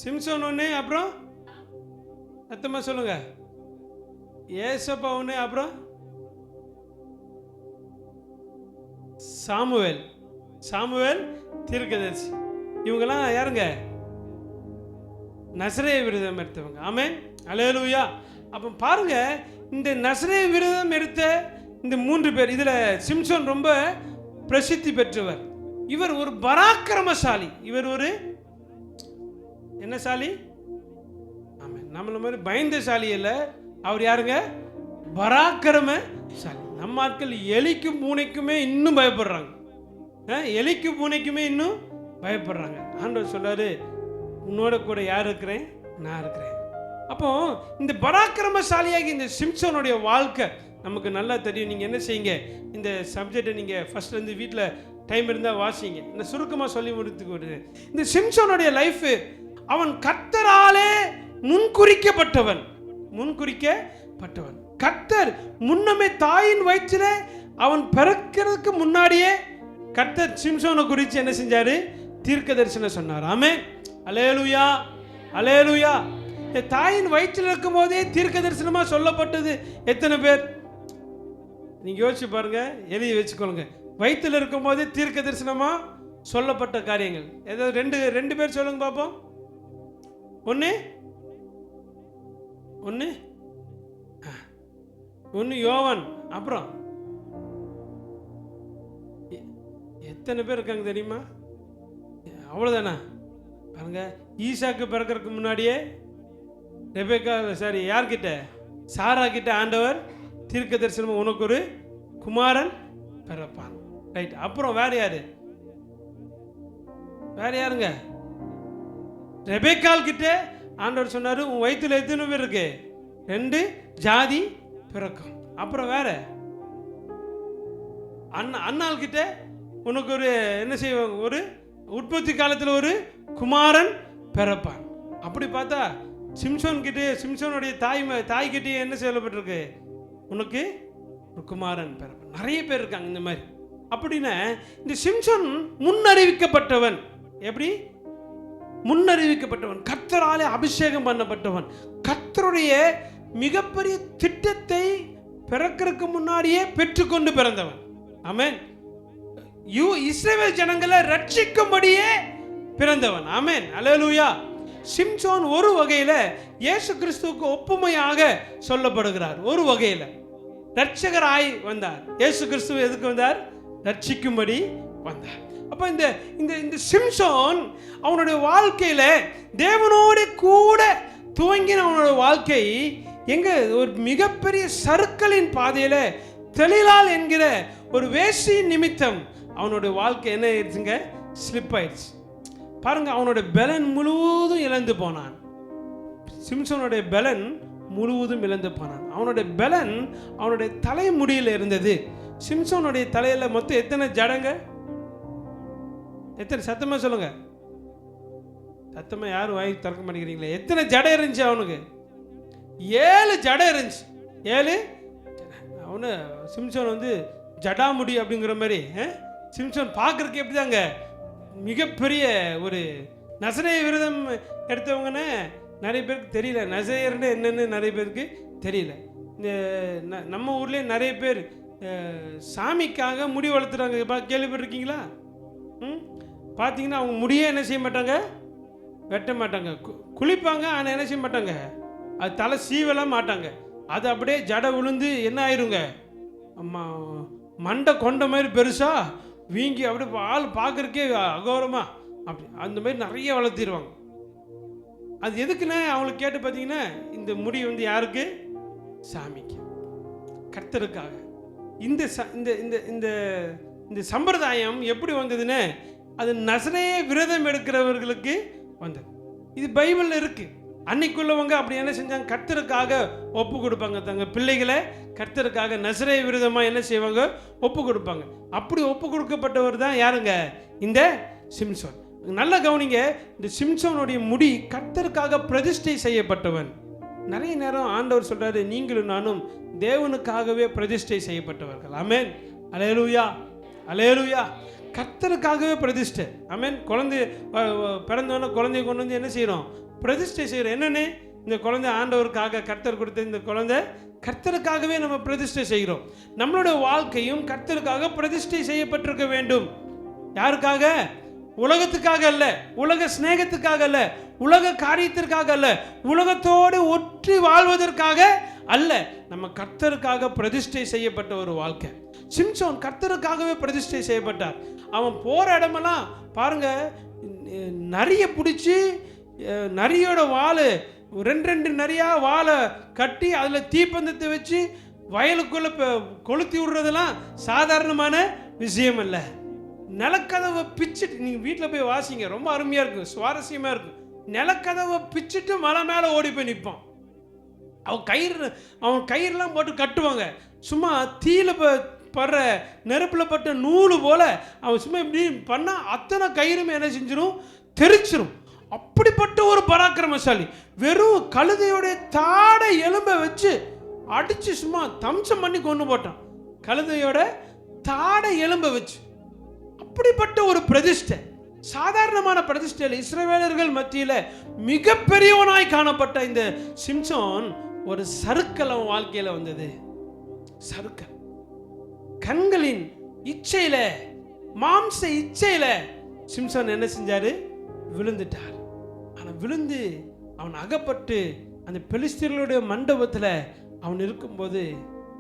Speaker 1: சிம்சோன் ஒன்று, அப்புறம் சத்தமா சொல்லுங்க. ஏசப்பா ஒன்று, அப்புறம் சாமுவேல் தீர்க்கதரிசி. இவங்கெல்லாம் யாருங்க? நசரே விரதம் எடுத்தவங்க. ஆமென். அல்லேலூயா. அப்போ பாருங்க, இந்த நசரே விரதம் எடுத்த இந்த 3 பேர், இதில் சிம்சோன் ரொம்ப பிரசித்தி பெற்றவர். இவர் ஒரு பராக்கிரமசாலி. இவர் ஒரு என்னசாலி? ஆமாம், நம்மள மாதிரி பயந்தசாலி இல்லை. அவர் யாருங்க? பராக்கிரமசாலி. நம்ம ஆட்கள் எலிக்கும் பூனைக்குமே இன்னும் பயப்படுறாங்க. எலிக்கும் பூனைக்குமே இன்னும் பயப்படுறாங்க. ஆண்டவர் சொல்றாரு, உன்னோட கூட யார் இருக்கிறேன்? நான் இருக்கிறேன். அப்போ இந்த பராக்கிரமசாலியாகி இந்த சிம்சோனுடைய வாழ்க்கை நமக்கு நல்லா தெரியும். நீங்கள் என்ன செய்யுங்க, இந்த சப்ஜெக்டை நீங்கள் ஃபர்ஸ்ட்லேருந்து வீட்டில் டைம் இருந்தால் வாசிங்க. நான் சுருக்கமாக சொல்லி முடித்துக்கு வருது. இந்த சிம்சோனுடைய லைஃப், அவன் கர்த்தராலே முன்குறிக்கப்பட்டவன். கர்த்தர் முன்னமே தாயின் வயிற்றிலே அவன் பிறக்கிறதுக்கு முன்னாடியே கர்த்தர் சிம்சோனை குறித்து என்ன செஞ்சாரு? தீர்க்க தரிசனம் சொன்னார். ஆமென். அல்லேலூயா, அல்லேலூயா. தாயின் வயிற்றில் இருக்கும் போதே தீர்க்க தரிசனமாக சொல்லப்பட்டது எத்தனை பேர்? நீங்க யோசிச்சு பாருங்க, எழுதி வச்சுக்கொள்ளுங்க. வயிற்றில் இருக்கும் போதே தீர்க்க தரிசனமாக சொல்லப்பட்ட காரியங்கள் ஏதாவது ரெண்டு பேர் சொல்லுங்க பார்ப்போம். ஒன்று யோவான். அப்புறம் எத்தனை பேர் இருக்காங்க தெரியுமா? அவ்வளோதானா? பாருங்க, ஈசாக்கு பிறக்கிறதுக்கு முன்னாடியே யார்கிட்ட? சாரா கிட்ட ஆண்டவர் தீர்க்க தரிசனம், உனக்கு ஒரு குமாரன் பிறப்பான். ரைட். அப்புறம் வேற யாருங்க? ரெபேக்கால் கிட்ட ஆண்டவர் சொன்னாரு, உன் வயிற்றுல எத்தனை பேர் இருக்கு? 2 ஜாதி பிறக்கும். அப்புறம் வேற அண்ணாள் கிட்ட உனக்கு ஒரு என்ன செய்வாங்க? ஒரு உற்பத்தி காலத்தில் ஒரு குமாரன் பிறப்பான். அப்படி பார்த்தா சிம்சோனுடைய தாய்கிட்டே என்ன சொல்லப்பட்டிருக்கு? உனக்கு ஒரு குமாரன் பிறப்பான். நிறைய பேர் இருக்காங்க இந்த மாதிரி. அப்படின்னா இந்த சிம்சோன் முன்னறிவிக்கப்பட்டவன். எப்படி முன்னறிவிக்கப்பட்டவன்? கர்த்தராலே அபிஷேகம் பண்ணப்பட்டவன். கர்த்தருடைய மிகப்பெரிய திட்டத்தை பிறக்கிறதுக்கு முன்னாடியே பெற்றுக்கொண்டு பிறந்தவன். ஆமென். இஸ்ரவேல் ஜனங்களை ரட்சிக்கும்படியே பிறந்தவன். ஆமென். அல்லேலூயா. சிம்சோன் ஒரு வகையில் இயேசு கிறிஸ்துவுக்கு ஒப்புமையாக சொல்லப்படுகிறார். ஒரு வகையில் ரட்சகராய் வந்தார். இயேசு கிறிஸ்து எதுக்கு வந்தார்? ரட்சிக்கும்படி வந்தார். அப்போ இந்த சிம்சோன் அவனுடைய வாழ்க்கையில தேவனோட கூட துவங்கின அவனுடைய வாழ்க்கை எங்க ஒரு மிகப்பெரிய சறுக்கலின் பாதையில தெளிலால் என்கிற ஒரு வேசி நிமித்தம் அவனுடைய வாழ்க்கை என்ன ஆயிடுச்சுங்க? ஸ்லிப் ஆயிடுச்சு. பாருங்க, அவனுடைய பலன் முழுவதும் இழந்து போனான். சிம்சோனுடைய பலன் முழுவதும் இழந்து போனான். அவனுடைய பலன் அவனுடைய தலைமுடியில் இருந்தது. சிம்சோனுடைய தலையில மொத்தம் எத்தனை ஜடங்க? எத்தனை? சத்தமா சொல்லுங்க. சத்தமா யாரும் வாங்கி திறக்க மாட்டேங்கிறீங்களே. எத்தனை ஜடை இருந்துச்சு அவனுக்கு? 7 ஜடை இருந்துச்சு. 7. அவனு சிம்சோன் வந்து ஜடாமுடி அப்படிங்கிற மாதிரி. சிம்சோன் பார்க்கறதுக்கு எப்படிதாங்க? மிகப்பெரிய ஒரு நசரேய விரதம் எடுத்தவங்கன்னு நிறைய பேருக்கு தெரியல. நசரேயர்னு என்னன்னு நிறைய பேருக்கு தெரியல. இந்த நம்ம ஊர்லேயே நிறைய பேர் சாமிக்காக முடி வளர்த்துறாங்க. கேள்விப்பட்டிருக்கீங்களா? பார்த்தீங்கன்னா அவங்க முடியே என்ன செய்ய மாட்டாங்க? வெட்ட மாட்டாங்க. குளிப்பாங்க, ஆனால் என்ன செய்ய மாட்டாங்க? அது தலை சீவலாம் மாட்டாங்க. அது அப்படியே ஜடை விழுந்து என்ன ஆயிருங்க? மண்டை கொண்ட மாதிரி பெருசா வீங்கி அப்படியே ஆள் பார்க்கறக்கே அகோரமா அப்படி அந்த மாதிரி நிறைய வளர்த்திடுவாங்க. அது எதுக்குன்னு அவங்களுக்கு கேட்டு பார்த்தீங்கன்னா, இந்த முடி வந்து யாருக்கு? சாமிக்கு, கர்த்தருக்காக. இந்த இந்த இந்த இந்த சம்பிரதாயம் எப்படி வந்ததுன்னு, அது நசரேய விரதம் எடுக்கிறவர்களுக்கு வந்தது. இது பைபிளில் இருக்கு. அன்னைக்குள்ளவங்க அப்படி என்ன செஞ்சாங்க? கர்த்தருக்காக ஒப்பு கொடுப்பாங்க. தங்க பிள்ளைகளை கர்த்தருக்காக நசரேய விரதமாக என்ன செய்வாங்க? ஒப்பு கொடுப்பாங்க. அப்படி ஒப்பு கொடுக்கப்பட்டவர் தான் யாருங்க? இந்த சிம்சோன். நல்ல கவனிங்க, இந்த சிம்சோனுடைய முடி கர்த்தருக்காக பிரதிஷ்டை செய்யப்பட்டவன். நிறைய நேரம் ஆண்டவர் சொல்றாரு, நீங்களும் நானும் தேவனுக்காகவே பிரதிஷ்டை செய்யப்பட்டவர்கள். ஆமென், அல்லேலூயா, அல்லேலூயா. கர்த்தருக்காகவே பிரதிஷ்டை. ஆமென். குழந்தை பிறந்தவொன்னே குழந்தைய கொண்டு வந்து என்ன செய்யறோம்? பிரதிஷ்டை செய்யறோம். என்னன்னு? இந்த குழந்தை ஆண்டவருக்காக கர்த்தர் கொடுத்த இந்த குழந்தை கர்த்தருக்காகவே நம்ம பிரதிஷ்டை செய்கிறோம். நம்மளுடைய வாழ்க்கையும் கர்த்தருக்காக பிரதிஷ்டை செய்யப்பட்டிருக்க வேண்டும். யாருக்காக? உலகத்துக்காக அல்ல, உலக சிநேகத்துக்காக அல்ல, உலக காரியத்திற்காக அல்ல, உலகத்தோடு ஒற்றி வாழ்வதற்காக அல்ல. நம்ம கர்த்தருக்காக பிரதிஷ்டை செய்யப்பட்ட ஒரு வாழ்க்கை. சிம்சோன் கர்த்தருக்காகவே பிரதிஷ்டை செய்யப்பட்டார். அவன் போற இடமெல்லாம் பாருங்க, நரிய பிடிச்சி, நரியோட வாழை 2 நரியா வாழை கட்டி அதில் தீப்பந்தத்தை வச்சு வயலுக்குள்ள கொளுத்தி விடுறதெல்லாம் சாதாரணமான விஷயம் அல்ல. நிலக்கதவை பிச்சுட்டு, நீங்கள் வீட்டில் போய் வாசிங்க, ரொம்ப அருமையாக இருக்கும், சுவாரஸ்யமாக இருக்கும். நிலக்கதவை பிச்சுட்டு மலை மேலே ஓடி போய் நிற்பான். அவன் கயிறுலாம் போட்டு கட்டுவாங்க. சும்மா தீயில படுற நெருப்பில் பட்ட நூலு போல அவன் சும்மா இப்படி பண்ணால் அத்தனை கயிறுமே என்ன செஞ்சிடும்? தெரிச்சிரும். அப்படிப்பட்ட ஒரு பராக்கிரமசாலி. வெறும் கழுதையோடைய தாடை எலும்பை வச்சு அடிச்சு சும்மா தம்சம் பண்ணி கொண்டு போட்டான். கழுதையோட தாடை எலும்பை வச்சு. அப்படிப்பட்ட ஒரு பிரதிஷ்டை, சாதாரணமான பிரதிஷ்டையில் இஸ்ரவேலர்கள் மத்தியில் மிகப்பெரியவனாய் காணப்பட்ட இந்த சிம்சோன் ஒரு சறுக்கல் அவன் வாழ்க்கையில் வந்தது. சறுக்கல். கண்களின் இச்சையில, மாம்ச இச்சையில சிம்சோன் என்ன செஞ்சாரு? விழுந்துட்டார். ஆனால் விழுந்து அவன் அகப்பட்டு அந்த பெலிஸ்தர்களுடைய மண்டபத்தில் அவன் இருக்கும்போது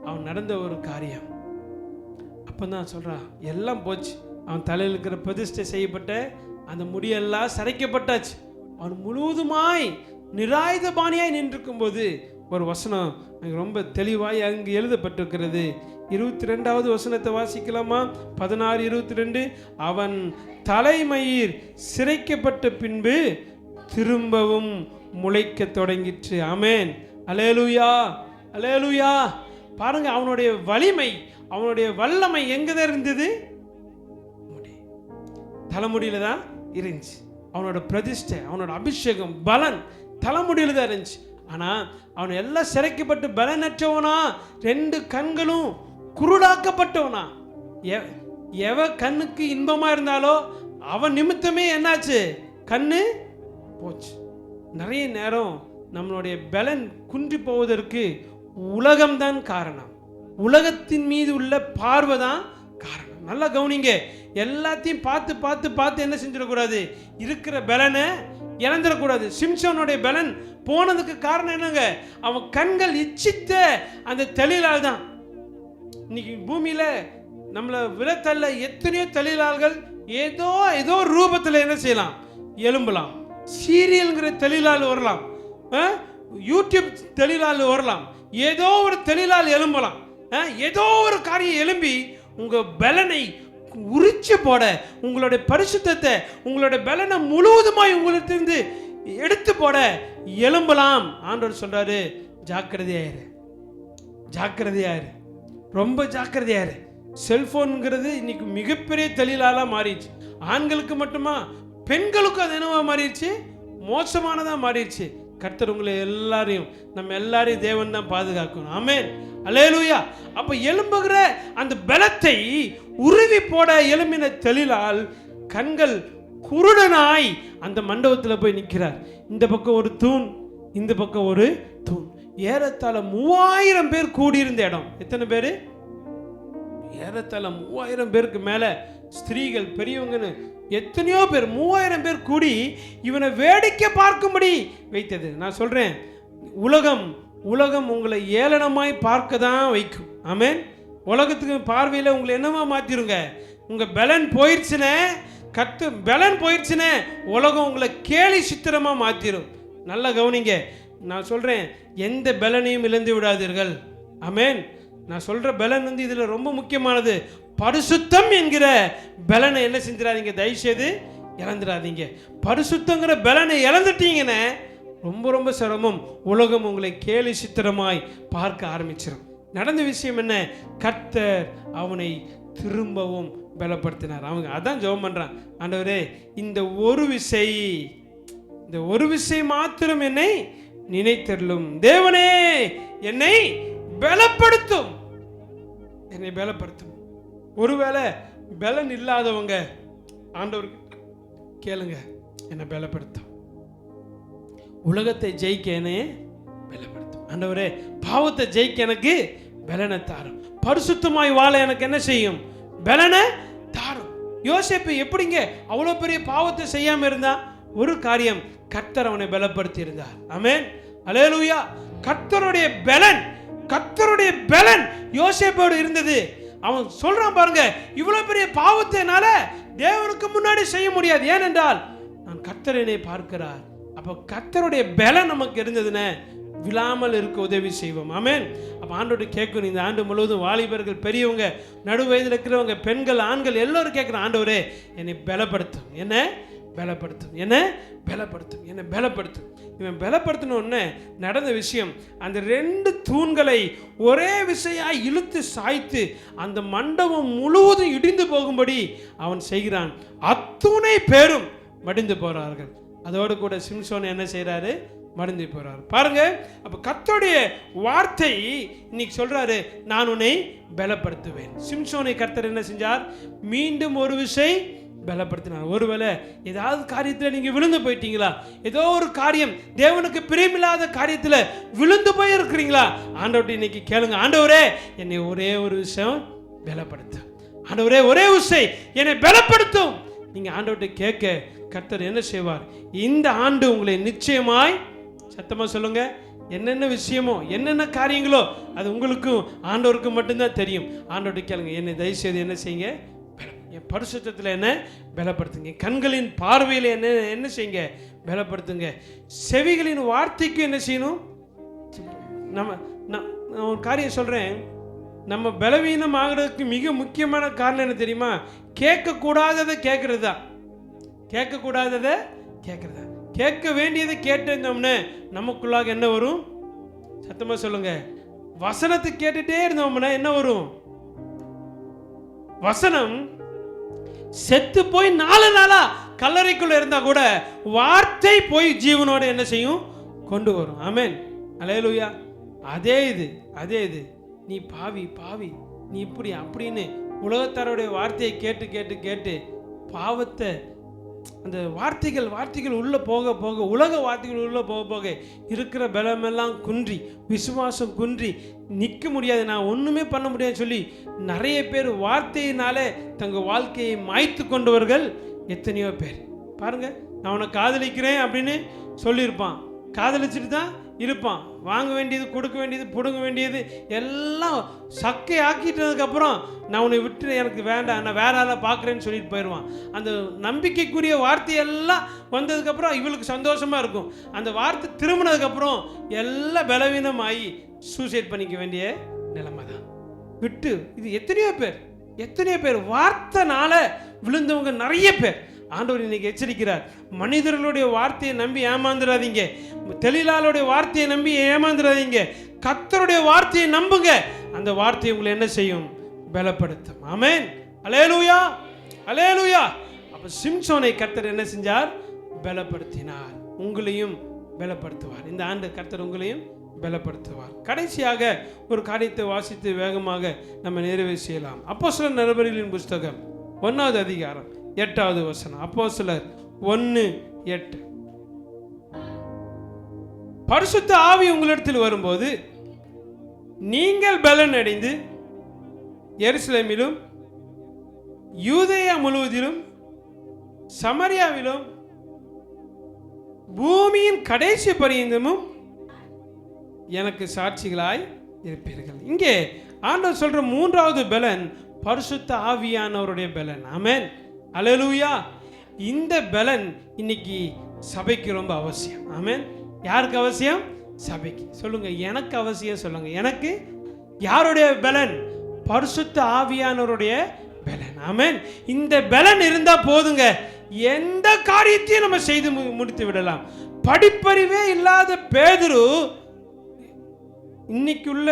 Speaker 1: அவன் நடந்த ஒரு காரியம். அப்போ தான் சொல்கிறான், எல்லாம் போச்சு. அவன் தலையில் இருக்கிற பிரதிஷ்டை செய்யப்பட்ட அந்த முடியெல்லாம் சரைக்கப்பட்டாச்சு. அவன் முழுவதுமாய் நிராயுதபாணியாய் நின்றிருக்கும் போது ஒரு வசனம் ரொம்ப தெளிவாய் அங்கு எழுதப்பட்டிருக்கிறது. 22வது வசனத்தை வாசிக்கலாமா? 16:22. அவன் தலைமயிர் சிரைக்கப்பட்ட பின்பு திரும்பவும் முளைக்க தொடங்கிற்று. ஆமென், அல்லேலூயா, அல்லேலூயா. பாருங்க, அவனுடைய வலிமை, அவனுடைய வல்லமை எங்கதான் இருந்தது? தலைமுடியில தான் இருந்துச்சு. அவனோட பிரதிஷ்டை, அவனோட அபிஷேகம், பலன் தலைமுடியில தான் இருந்துச்சு. ஆனா அவன் எல்லாம் சிறைக்கப்பட்டு பலனற்றவனா, 2 கண்களும் குருடாக்கப்பட்டவனா. எவ கண்ணுக்கு இன்பமா இருந்தாலோ அவன் நிமித்தமே என்னாச்சு? கண்ணு போச்சு. நிறைய நேரம் நம்மளுடைய பலன் குன்றி போவதற்கு உலகம்தான் காரணம். உலகத்தின் மீது உள்ள பார்வை தான் காரணம். நல்லா கவனிங்க. எல்லாத்தையும் பார்த்து பார்த்து பார்த்து என்ன செஞ்சிடக்கூடாது? இருக்கிற பலனை இழந்துடக்கூடாது. சிம்சோனுடைய பலன் போனதுக்கு காரணம் என்னங்க? அவன் கண்கள் இச்சித்த அந்த தெளிலால் தான். இன்னைக்கு பூமியில நம்மளை விலத்தல்ல எத்தனையோ தெளிலாள்கள் ஏதோ ஏதோ ரூபத்தில் என்ன செய்யலாம்? எழும்பலாம். சீரியல்ங்கிற தெளிலால் வரலாம், யூடியூப் தெளிலால் வரலாம், ஏதோ ஒரு தெளிலால் எழும்பலாம். ஏதோ ஒரு காரியம் எழும்பி உங்க பலனை உரிச்சு போட, உங்களுடைய பரிசுத்தத்தை, உங்களுடைய பலனை முழுவதுமாய் உங்களிடத்திலிருந்து எடுத்து போட எழும்பலாம். ஆண்டவர் சொல்றாரு, ஜாக்கிரதையாயிரு, ஜாக்கிரதையாயிரு, ரொம்ப ஜாக்கிரதையாயிரு. செல்போன்ங்கிறது இன்னைக்கு மிகப்பெரிய தொழிலாக மாறிடுச்சு. ஆண்களுக்கு மட்டுமா, பெண்களுக்கும் அது என்னவா மாறிடுச்சு, மோசமானதாக மாறிடுச்சு. கர்த்தர் உங்களை எல்லாரையும், நம்ம எல்லாரையும் தேவன் தான் பாதுகாக்கணும். ஆமென், அல்லேலூயா. அப்ப எழும்புகிற அந்த பலத்தை உருவி போட எழும்பின தெளிலால் கண்கள் குருடனாய் அந்த மண்டபத்தில் போய் நிற்கிறார். இந்த பக்கம் ஒரு தூண், இந்த பக்கம் ஒரு தூண். ஏறத்தாழ 3000 பேர் கூடியிருந்த இடம். எத்தனை பேர்? ஏறத்தாழ 3000 பேருக்கு மேல, ஸ்திரீகள், பெரியவங்கன்னு எத்தனையோ பேர், 3000 பேர் கூடி இவனை வேடிக்கை பார்க்கும்படி வைத்தது. நான் சொல்றேன், உலகம் உங்களை ஏளனமாய் பார்க்க தான் வைக்கும். ஆமென். உலகத்துக்கு பார்வையில் உங்களை என்னவா மாத்திருங்க, உங்க பலன் போயிடுச்சுனே, பலன் போயிடுச்சுனே உலகம் உங்களை கேலி சித்திரமா மாத்திரும். நல்லா கவனிங்க, நான் சொல்றேன், எந்த பலனையும் இழந்து விடாதீர்கள். ஆமென். நான் சொல்ற பலன் இதுல ரொம்ப முக்கியமானது. பரிசுத்தம் என்கிற பலனை என்ன செஞ்சிடாதீங்க, தயவுசெய்து இழந்துடாதீங்க. பரிசுத்தங்கிற பலனை இழந்துட்டீங்கன்னா ரொம்ப ரொம்ப சிரமம். உலகம் உங்களை கேலி சித்திரமாய் பார்க்க ஆரம்பிச்சிடும். நடந்த விஷயம் என்ன? கர்த்தர் அவனை திரும்பவும் பலப்படுத்தினார். அவங்க அதான் ஜெபம் பண்றான், ஆண்டவரே இந்த ஒரு விசை மாத்திரம் என்னை நினைத்தருளும். தேவனே என்னை பலப்படுத்தும், என்னை பலப்படுத்தும். ஒருவேளை பலன் இல்லாதவங்க ஆண்டவருக்கு கேளுங்க, என்னை பலப்படுத்தும். உலகத்தை ஜெயிக்க என்னை பலப்படுத்தும். ஆண்டவரே பாவத்தை ஜெயிக்க எனக்கு பலனை தாரும். பரிசுத்தமாய் வாழ எனக்கு என்ன செய்யும்? பலனை தாரும். யோசேப்பு எப்படிங்க அவ்வளோ பெரிய பாவத்தை செய்யாம இருந்தா? ஒரு காரியம், கர்த்தர் அவனை பலப்படுத்தி இருந்தார். ஆமென், அல்லேலூயா. கர்த்தருடைய பலன் யோசேப்போடு இருந்தது. அவன் சொல்றான் பாருங்க, இவ்வளவு பெரிய பாவத்தை என்னால தேவனுக்கு முன்னாடி செய்ய முடியாது, ஏனென்றால் நான் கர்த்தர் என்னை பார்க்கிறார். அப்போ கர்த்தருடைய பலன் நமக்கு இருந்ததுன்னு விழாமல் இருக்க உதவி செய்வோம். ஆமென். அப்போ ஆண்டோடு கேட்கணும், இந்த ஆண்டு முழுவதும் வாலிபர்கள், பெரியவங்க, நடு வயதில் இருக்கிறவங்க, பெண்கள், ஆண்கள் எல்லோரும் கேட்கணும், ஆண்டவரே என்னை பலப்படுத்தும், என்ன பலப்படுத்தும், என்ன பலப்படுத்தும், என்ன பலப்படுத்தும். இவன் பலப்படுத்தணும்னு நடந்த விஷயம், அந்த 2 தூண்களை ஒரே விசையாய் இழுத்து சாய்த்து அந்த மண்டபம் முழுவதும் இடிந்து போகும்படி அவன் செய்கிறான். அத்துணை பேரும் மடிந்து போறார்கள். அதோடு கூட சிம்சோன் என்ன செய்யறாரு? மடிந்து போறாரு. பாருங்க, அப்ப கர்த்தருடைய வார்த்தை இன்னைக்கு சொல்றாரு, நான் உன்னை பலப்படுத்துவேன். சிம்சோனை கர்த்தர் என்ன செஞ்சார்? மீண்டும் ஒரு விசை பலப்படுத்தினார். ஒருவேளை ஏதாவது காரியத்தில் நீங்க விழுந்து போயிட்டீங்களா? ஏதோ ஒரு காரியம், தேவனுக்கு பிரியமில்லாத காரியத்தில் விழுந்து போய் இருக்கிறீங்களா? ஆண்டவர்கிட்ட இன்னைக்கு கேளுங்க, ஆண்டவரே என்னை ஒரே ஒரு விஷயம் பலப்படுத்து, ஆண்டவரே ஒரே விஷயம் என்னை பலப்படுத்தும். நீங்க ஆண்டவர்கிட்ட கேட்க கர்த்தர் என்ன செய்வார்? இந்த ஆண்டு உங்களை நிச்சயமாய், சத்தமா சொல்லுங்க, என்னென்ன விஷயமோ என்னென்ன காரியங்களோ அது உங்களுக்கும் ஆண்டவருக்கும் மட்டும்தான் தெரியும். ஆண்டவர்கிட்ட கேளுங்க, என்னை தயவுசெய்து என்ன செய்யுங்க? என் பரிசுத்தத்தில் என்ன பலப்படுத்துங்க. கண்களின் பார்வையில் என்ன செய்யுங்க? பலப்படுத்துங்க. செவிகளின் வார்த்தைக்கு என்ன செய்யணும்? நான் ஒரு காரியம் சொல்றேன், நம்ம பலவீனம் ஆகிறதுக்கு மிக முக்கியமான காரணம் என்ன தெரியுமா? கேட்கக்கூடாததை கேட்கறது தான். கேட்கக்கூடாததை கேட்கறதா. கேட்க வேண்டியதை கேட்டிருந்தோம்னு நமக்குள்ளாக என்ன வரும்? சத்தமா சொல்லுங்க. வசனத்தை கேட்டுட்டே இருந்தோம்னா என்ன வரும்? வசனம் செத்து போய் 4 நாளா கல்லறைக்குள்ள இருந்தா கூட வார்த்தை போய் ஜீவனோட என்ன செய்யும்? கொண்டு வரும். ஆமென், அல்லேலூயா. அதே இது நீ பாவி, நீ இப்படி அப்படின்னு உலகத்தாருடைய வார்த்தையை கேட்டு கேட்டு கேட்டு பாவத்தை, அந்த வார்த்தைகள் உள்ள போக போக, உலக வார்த்தைகள் உள்ள போக போக இருக்கிற பலமெல்லாம் குன்றி, விசுவாசம் குன்றி நிற்க முடியாது, நான் ஒன்றுமே பண்ண முடியாதுன்னு சொல்லி நிறைய பேர் வார்த்தையினாலே தங்கள் வாழ்க்கையை மாய்த்து கொண்டவர்கள் எத்தனையோ பேர். பாருங்க, நான் உன்னை காதலிக்கிறேன் அப்படின்னு சொல்லியிருப்பான், காதலிச்சுட்டு தான் இருப்பான், வாங்க வேண்டியது, கொடுக்க வேண்டியது, பிடுங்க வேண்டியது எல்லாம் சக்கை ஆக்கிட்டதுக்கப்புறம் நான் உன்னை விட்டு எனக்கு வேண்டாம், நான் வேற ஆளை பார்க்குறேன்னு சொல்லிட்டு போயிடுவான். அந்த நம்பிக்கைக்குரிய வார்த்தையெல்லாம் வந்ததுக்கப்புறம் இவளுக்கு சந்தோஷமாக இருக்கும். அந்த வார்த்தை திரும்பினதுக்கப்புறம் எல்லாம் பலவீனமாகி சூசைட் பண்ணிக்க வேண்டிய நிலைமை தான். விட்டு இது எத்தனையோ பேர் எத்தனையோ பேர் வார்த்தைனால விழுந்தவங்க நிறைய பேர். ஆண்டவர் இன்னைக்கு எச்சரிக்கிறார், மனிதர்களுடைய வார்த்தையை நம்பி ஏமாந்துடாதீங்க, தெளிலாளுடைய வார்த்தையை நம்பி ஏமாந்துடாதீங்க, கர்த்தருடைய வார்த்தையை நம்புங்க. அந்த வார்த்தை உங்களை என்ன செய்யும்? பலப்படுத்தும். ஆமென், அல்லேலூயா, அல்லேலூயா. அப்ப சிம்சோனை கர்த்தர் என்ன செஞ்சார்? பலப்படுத்தினார். உங்களையும் பலப்படுத்துவார். இந்த ஆண்டு கர்த்தர் உங்களையும் பலப்படுத்துவார். கடைசியாக ஒரு காரியத்தை வாசித்து வேகமாக நம்ம நிறைவு செய்யலாம். அப்போஸ்தலர் நடபடிகளின் புஸ்தகம் 1வது அதிகாரம் 8வது வசனம். அப்போஸ்தலர் 1:8. பரிசுத்த ஆவி உங்களிடத்தில் வரும்போது நீங்கள் பலன் அடைந்து எருசலேமிலும் யூதேயா முழுவதிலும் சமரியாவிலும் பூமியின் கடைசி பரியந்தமும் எனக்கு சாட்சிகளாய் இருப்பீர்கள். இங்கே ஆண்டவர் சொல்ற 3வது பலன் பரிசுத்த ஆவியானவருடைய பலன். ஆமென், அல்லேலூயா. இந்த பலன் இன்னைக்கு சபைக்கு ரொம்ப அவசியம். ஆமென். யாருக்கு அவசியம்? சபைக்கு. சொல்லுங்க, எனக்கு அவசியம். சொல்லுங்க, எனக்கு. யாருடைய பலன்? பரிசுத்த ஆவியானவருடைய பலன். ஆமென். இந்த பலன் இருந்தா போதுங்க, எந்த காரியத்தையும் நம்ம செய்து முடித்து விடலாம். படிப்பறிவே இல்லாத பேதுரு இன்னைக்குள்ள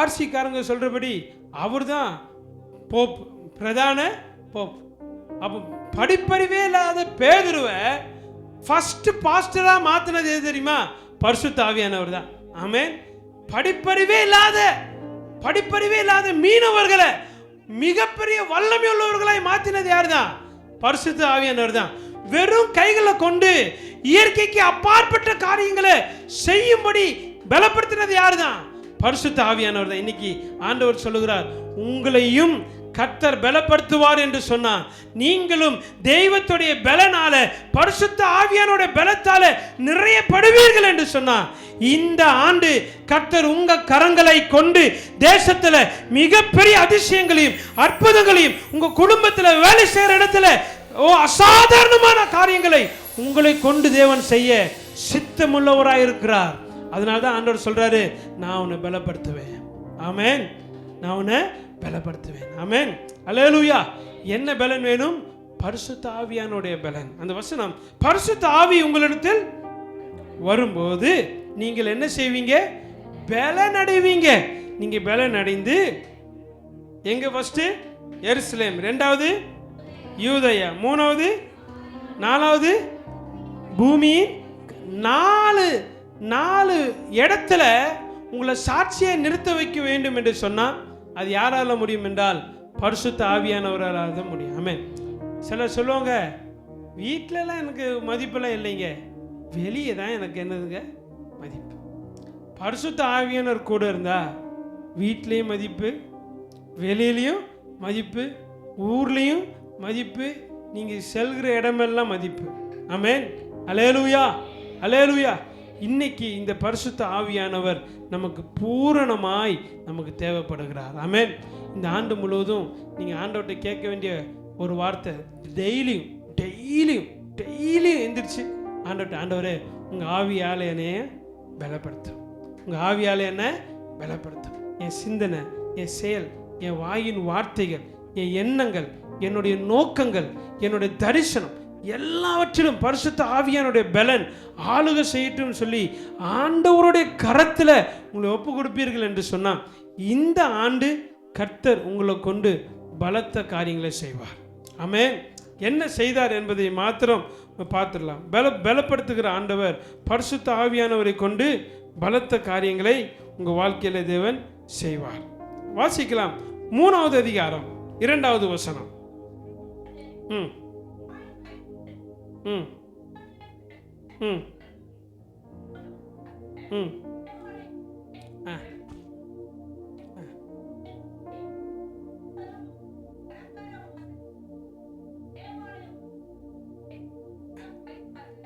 Speaker 1: ஆர்சி காரங்க சொல்றபடி அவர்தான் போப், பிரதான போப். அப்ப படிப்பறிவே இல்லாத பேதுருவை ஃபர்ஸ்ட் பாஸ்டரா மாத்தினது எது தெரியுமா? பரிசுத்த ஆவியானவர் தான். ஆமென். படிப்பறிவே இல்லாத மீனவர்களை மிகப்பெரிய வல்லமை உள்ளவர்களாய் மாத்தினது யார் தான்? பரிசுத்த ஆவியானவர் தான். வெறும் கைகளை கொண்டு இயற்கைக்கு அப்பாற்பட்ட காரியங்களை செய்யும்படி பலப்படுத்தினது யார் தான்? பரிசுத்த ஆவியானவர் தான். இன்னைக்கு ஆண்டவர் சொல்லுகிறார், உங்களையும் கர்த்தர் பலப்படுத்துவார் என்று சொன்னார். நீங்களும் தெய்வத்துடைய பலனால, பரிசுத்த ஆவியானோட பலத்தால நிறையப்படுவீர்கள் என்று சொன்னார். இந்த ஆண்டு கர்த்தர் உங்க கரங்களை கொண்டு தேசத்துல மிகப்பெரிய அதிசயங்களையும் அற்புதங்களையும், உங்க குடும்பத்துல வேலை செய்யற இடத்துல அசாதாரணமான காரியங்களை உங்களை கொண்டு தேவன் செய்ய சித்தமுள்ளவராய் இருக்கிறார். அதனால்தான் ஆண்டவர் சொல்றாரு, நான் உன்னை பலப்படுத்துவேன். ஆமென், நான் உன்னை பலப்படுத்துவேன். ஆமென், அல்லேலூயா. என்ன பலன் வேணும்? பரிசுத்த ஆவியானுடைய பலன். அந்த வசனம், பரிசுத்த ஆவி உங்களிடத்தில் வரும்போது நீங்கள் என்ன செய்வீங்க? பலன் அடைவீங்க. நீங்க பலன் அடைந்து எங்க? ஃபர்ஸ்ட் எருசலேம், 2வது யூதேயா, 3வது 4வது பூமியின் 4 இடத்துல உங்களை சாட்சியை நிறுத்த வைக்க வேண்டும் என்று சொன்னால் அது யாரால முடியும் என்றால் பரிசுத்த ஆவியானவரால் தான் முடியும். ஆமென். சிலர் சொல்லுவாங்க, வீட்டிலலாம் எனக்கு மதிப்பெல்லாம் இல்லைங்க, வெளியே தான் எனக்கு என்னதுங்க மதிப்பு. பரிசுத்த ஆவியானவர் கூட இருந்தா வீட்லேயும் மதிப்பு, வெளியிலையும் மதிப்பு, ஊர்லேயும் மதிப்பு, நீங்கள் செல்கிற இடமெல்லாம் மதிப்பு. ஆமென், அல்லேலூயா, அல்லேலூயா. இன்னைக்கு இந்த பரிசுத்த ஆவியானவர் நமக்கு பூரணமாய் நமக்கு தேவைப்படுகிறார். ஆமென். இந்த ஆண்டு முழுவதும் நீங்கள் ஆண்டவர்கிட்ட கேட்க வேண்டிய ஒரு வார்த்தை, டெய்லியும் எந்திரிச்சு ஆண்டவர்கிட்ட, ஆண்டவரே உங்கள் ஆவியால் என்னைய பலப்படுத்தும், உங்கள் ஆவியால் என்ன பலப்படுத்தும். என் சிந்தனை, என் செயல், என் வாயின் வார்த்தைகள், என் எண்ணங்கள், என்னுடைய நோக்கங்கள், என்னுடைய தரிசனம் எல்லாவற்றிலும் பரிசுத்த ஆவியானுடைய பலன் ஆளுகை செய்யட்டும் சொல்லி ஆண்டவருடைய கரத்தில் உங்களை ஒப்பு கொடுப்பீர்கள் என்று சொன்னால் இந்த ஆண்டு கர்த்தர் உங்களை கொண்டு பலத்த காரியங்களை செய்வார். ஆமென். என்ன செய்தார் என்பதை மாத்திரம் பார்த்துடலாம். பலப்படுத்துகிற ஆண்டவர் பரிசுத்த ஆவியானவரை கொண்டு பலத்த காரியங்களை உங்கள் வாழ்க்கையில் தேவன் செய்வார். வாசிக்கலாம். 3வது அதிகாரம் 2வது வசனம்.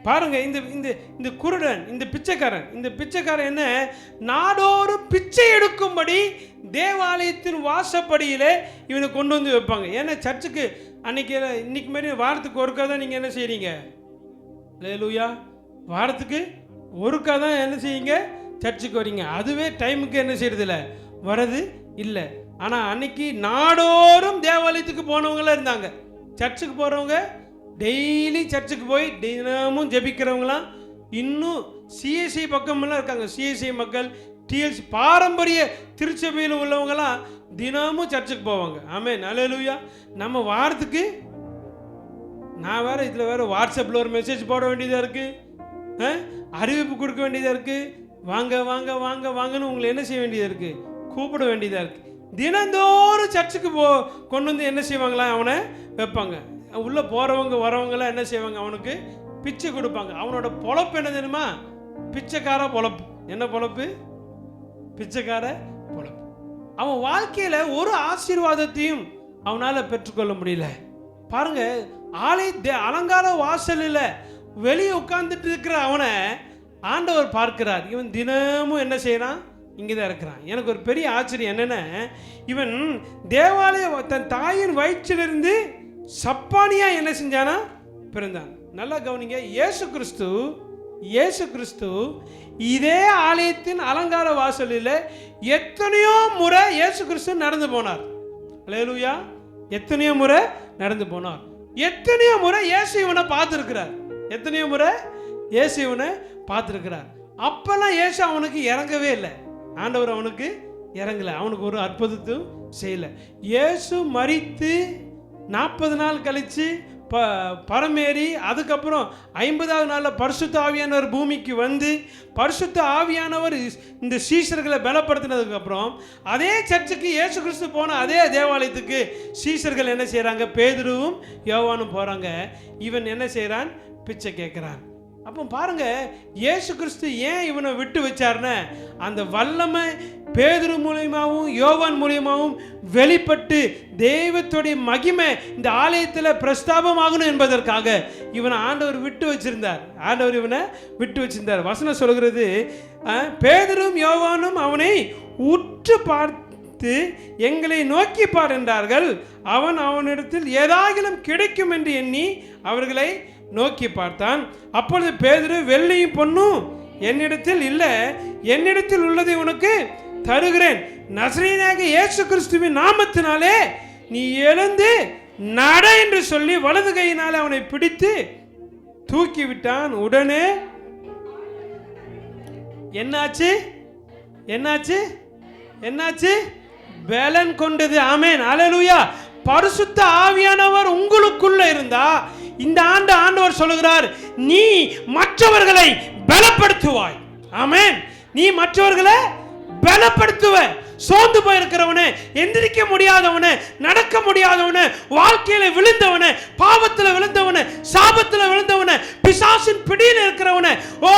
Speaker 1: பாருங்க, இந்த குருடன், இந்த பிச்சைக்காரன் என்ன, நாடோறும் பிச்சை எடுக்கும்படி தேவாலயத்தின் வாசப்படியிலே இவனை கொண்டு வந்து வைப்பாங்க. ஏன்னா சர்ச்சுக்கு இன்னைக்கு மாதிரி வாரத்துக்கு ஒருக்கா தான் நீங்கள் என்ன செய்கிறீங்க? அல்லேலூயா. வாரத்துக்கு ஒருக்கா தான் என்ன செய்யுங்க? சர்ச்சுக்கு வரீங்க. அதுவே டைமுக்கு என்ன செய்யறதில்ல, வரது இல்லை. ஆனால் அன்னைக்கு நாடோறும் தேவாலயத்துக்கு போனவங்களாம் இருந்தாங்க. சர்ச்சுக்கு போகிறவங்க, டெய்லி சர்ச்சுக்கு போய் தினமும் ஜெபிக்கிறவங்களாம் இன்னும் சிஎஸ்ஐ பக்கமெல்லாம் இருக்காங்க. சிஎஸ்ஐ மக்கள், டிஎல்சி பாரம்பரிய திருச்சபையில் உள்ளவங்களாம் தினமும் சர்ச்சுக்கு போவாங்க. ஆமென், அல்லேலூயா. நம்ம வாரத்துக்கு நான் வேறு இதில் வேறு வாட்ஸ்அப்பில் ஒரு மெசேஜ் போட வேண்டியதாக இருக்குது, அறிவிப்பு கொடுக்க வேண்டியதாக இருக்குது, வாங்க வாங்க வாங்க வாங்கன்னு உங்களை என்ன செய்ய வேண்டியதாக இருக்குது, கூப்பிட வேண்டியதாக இருக்குது. தினந்தோறும் சர்ச்சுக்கு கொண்டு வந்து என்ன செய்வாங்களா, அவனை வைப்பாங்க. உள்ளே போகிறவங்க வரவங்களாம் என்ன செய்வாங்க, அவனுக்கு பிச்சை கொடுப்பாங்க. அவனோட பொழப்பு என்ன தெரியுமா, பிச்சைக்கார பொழப்பு. என்ன பொழப்பு? பிச்சைக்கார பொழப்பு. அவன் வாழ்க்கையில் ஒரு ஆசீர்வாதத்தையும் அவனால் பெற்றுக்கொள்ள முடியல. பாருங்க, அலங்கார வாசலில் வெளியே உட்கார்ந்துட்டு இருக்கிற அவனை ஆண்டவர் பார்க்கிறார். இவன் தினமும் என்ன செய்யறான், இங்கே தான் இருக்கிறான். எனக்கு ஒரு பெரிய ஆச்சரியம் என்னென்ன, இவன் தேவாலய தன் தாயின் வயிற்றிலிருந்து சப்பானியா என்ன செஞ்சானா, பிறந்தான். நல்லா கவனிங்க, இயேசு கிறிஸ்து இதே ஆலயத்தின் அலங்கார வாசலில் எத்தனையோ முறை இயேசு கிறிஸ்து நடந்து போனார். அல்லேலூயா. எத்தனையோ முறை நடந்து போனார். எத்தனையோ முறை இயேசு இவனை பார்த்துருக்கிறார். எத்தனையோ முறை இயேசு இவனை பார்த்துருக்கிறார். அப்பெல்லாம் இயேசு அவனுக்கு இறங்கவே இல்லை. ஆண்டவர் அவனுக்கு இறங்கலை, அவனுக்கு ஒரு அற்புதத்தையும் செய்யலை. இயேசு மரித்து 40 நாள் கழித்து பரமேறி அதுக்கப்புறம் 50வது நாளில் பரிசுத்த ஆவியானவர் பூமிக்கு வந்து பரிசுத்த ஆவியானவர் இந்த சீஷர்களை பலப்படுத்தினதுக்கப்புறம் அதே சர்ச்சுக்கு இயேசு கிறிஸ்து போன அதே தேவாலயத்துக்கு சீஷர்கள் என்ன செய்கிறாங்க, பேதுருவும் யோவானும் போகிறாங்க. இவன் என்ன செய்கிறான், பிச்சை கேட்குறான். அப்போ பாருங்க, இயேசு கிறிஸ்து ஏன் இவனை விட்டு வச்சார்னா, அந்த வல்லமை பேதுரு மூலியமாகவும் யோவான் மூலியமாகவும் வெளிப்பட்டு தெய்வத்துடைய மகிமை இந்த ஆலயத்தில் பிரஸ்தாபமாகணும் என்பதற்காக இவனை ஆண்டவர் விட்டு வச்சிருந்தார். ஆண்டவர் இவனை விட்டு வச்சிருந்தார். வசனம் சொல்கிறது, பேதுரும் யோவானும் அவனை உற்று பார்த்து எங்களை நோக்கி பார் என்றார்கள். அவனிடத்தில் ஏதாகிலும் கிடைக்கும் என்று எண்ணி அவர்களை நோக்கி பார்த்தான். அப்பொழுது பேதுரு, வெள்ளியும் பொன்னும் என்னிடத்தில் இல்லை, என்னிடத்தில் உள்ளதை உனக்கு தருகிறேன். நசரேயனாகிய இயேசு கிறிஸ்துவின் நாமத்தினாலே நீ எழுந்து நட என்று சொல்லி வலது கையினாலே அவனை பிடித்து தூக்கி விட்டான். உடனே என்னாச்சு? என்னாச்சு? என்னாச்சு? பலன் கொண்டது. ஆமென், அல்லேலூயா. பரிசுத்த ஆவியானவர் உங்களுக்குள்ள இருந்தா இந்த ஆண்டவர் சொல்லுகிறார், நீ மற்றவர்களை பலப்படுத்துவாய். ஆமென். நீ மற்றவர்களை பலப்படுத்துவ. சோர்ந்து போயிருக்கிறவனே, எந்திரிக்க முடியாதவனே, நடக்க முடியாதவனே, வாழ்க்கையில விழுந்தவனே, பாவத்தில் விழுந்தவனே, சாபத்தில் விழுந்தவனே, பிசாசின் பிடியில் இருக்கிறவனே,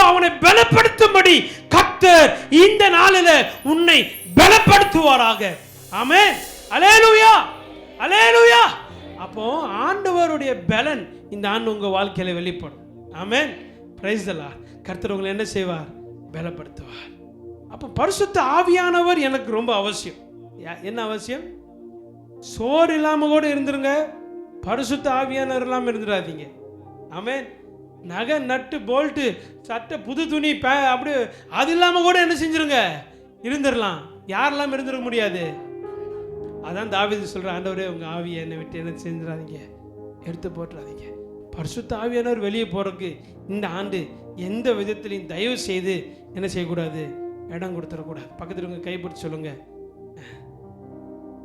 Speaker 1: அவனை பலப்படுத்தும்படி கர்த்தர் இந்த நாளில் உன்னை பலப்படுத்துவாராக. ஆமென், அல்லேலூயா, அல்லேலூயா. அப்போ ஆண்டவருடைய பலன் இந்த ஆண்டு உங்க வாழ்க்கையில வெளிப்படும். ஆமென், பிரைஸ் தி லார்ட். கர்த்தர் உங்களை என்ன செய்வார், பலப்படுத்துவார். அப்போ பரிசுத்த ஆவியானவர் எனக்கு ரொம்ப அவசியம். என்ன அவசியம்? சோறு இல்லாம கூட இருந்துருங்க, பரிசுத்த ஆவியானவர் இல்லாம இருந்துடாதீங்க. ஆமென். நகை நட்டு போல்ட்டு சட்டை புது துணி அப்படி அது இல்லாம கூட என்ன செஞ்சிருங்க, இருந்துடலாம். யாரெல்லாம் இருந்துட முடியாது. அதான் தாவீது சொல்ற, ஆண்டவரே உங்க ஆவியை என்னை விட்டு என்ன செஞ்சிடாதீங்க, எடுத்து போட்டுறாதீங்க. பரிசுத்த ஆவியானவர் வெளியே போறதுக்கு இந்த ஆண்டு எந்த விதத்திலையும் தயவு செய்து என்ன செய்யக்கூடாது, இடம் கொடுத்துடக்கூடாது. பக்கத்தில் உங்க கைப்பிடிச்சு சொல்லுங்க,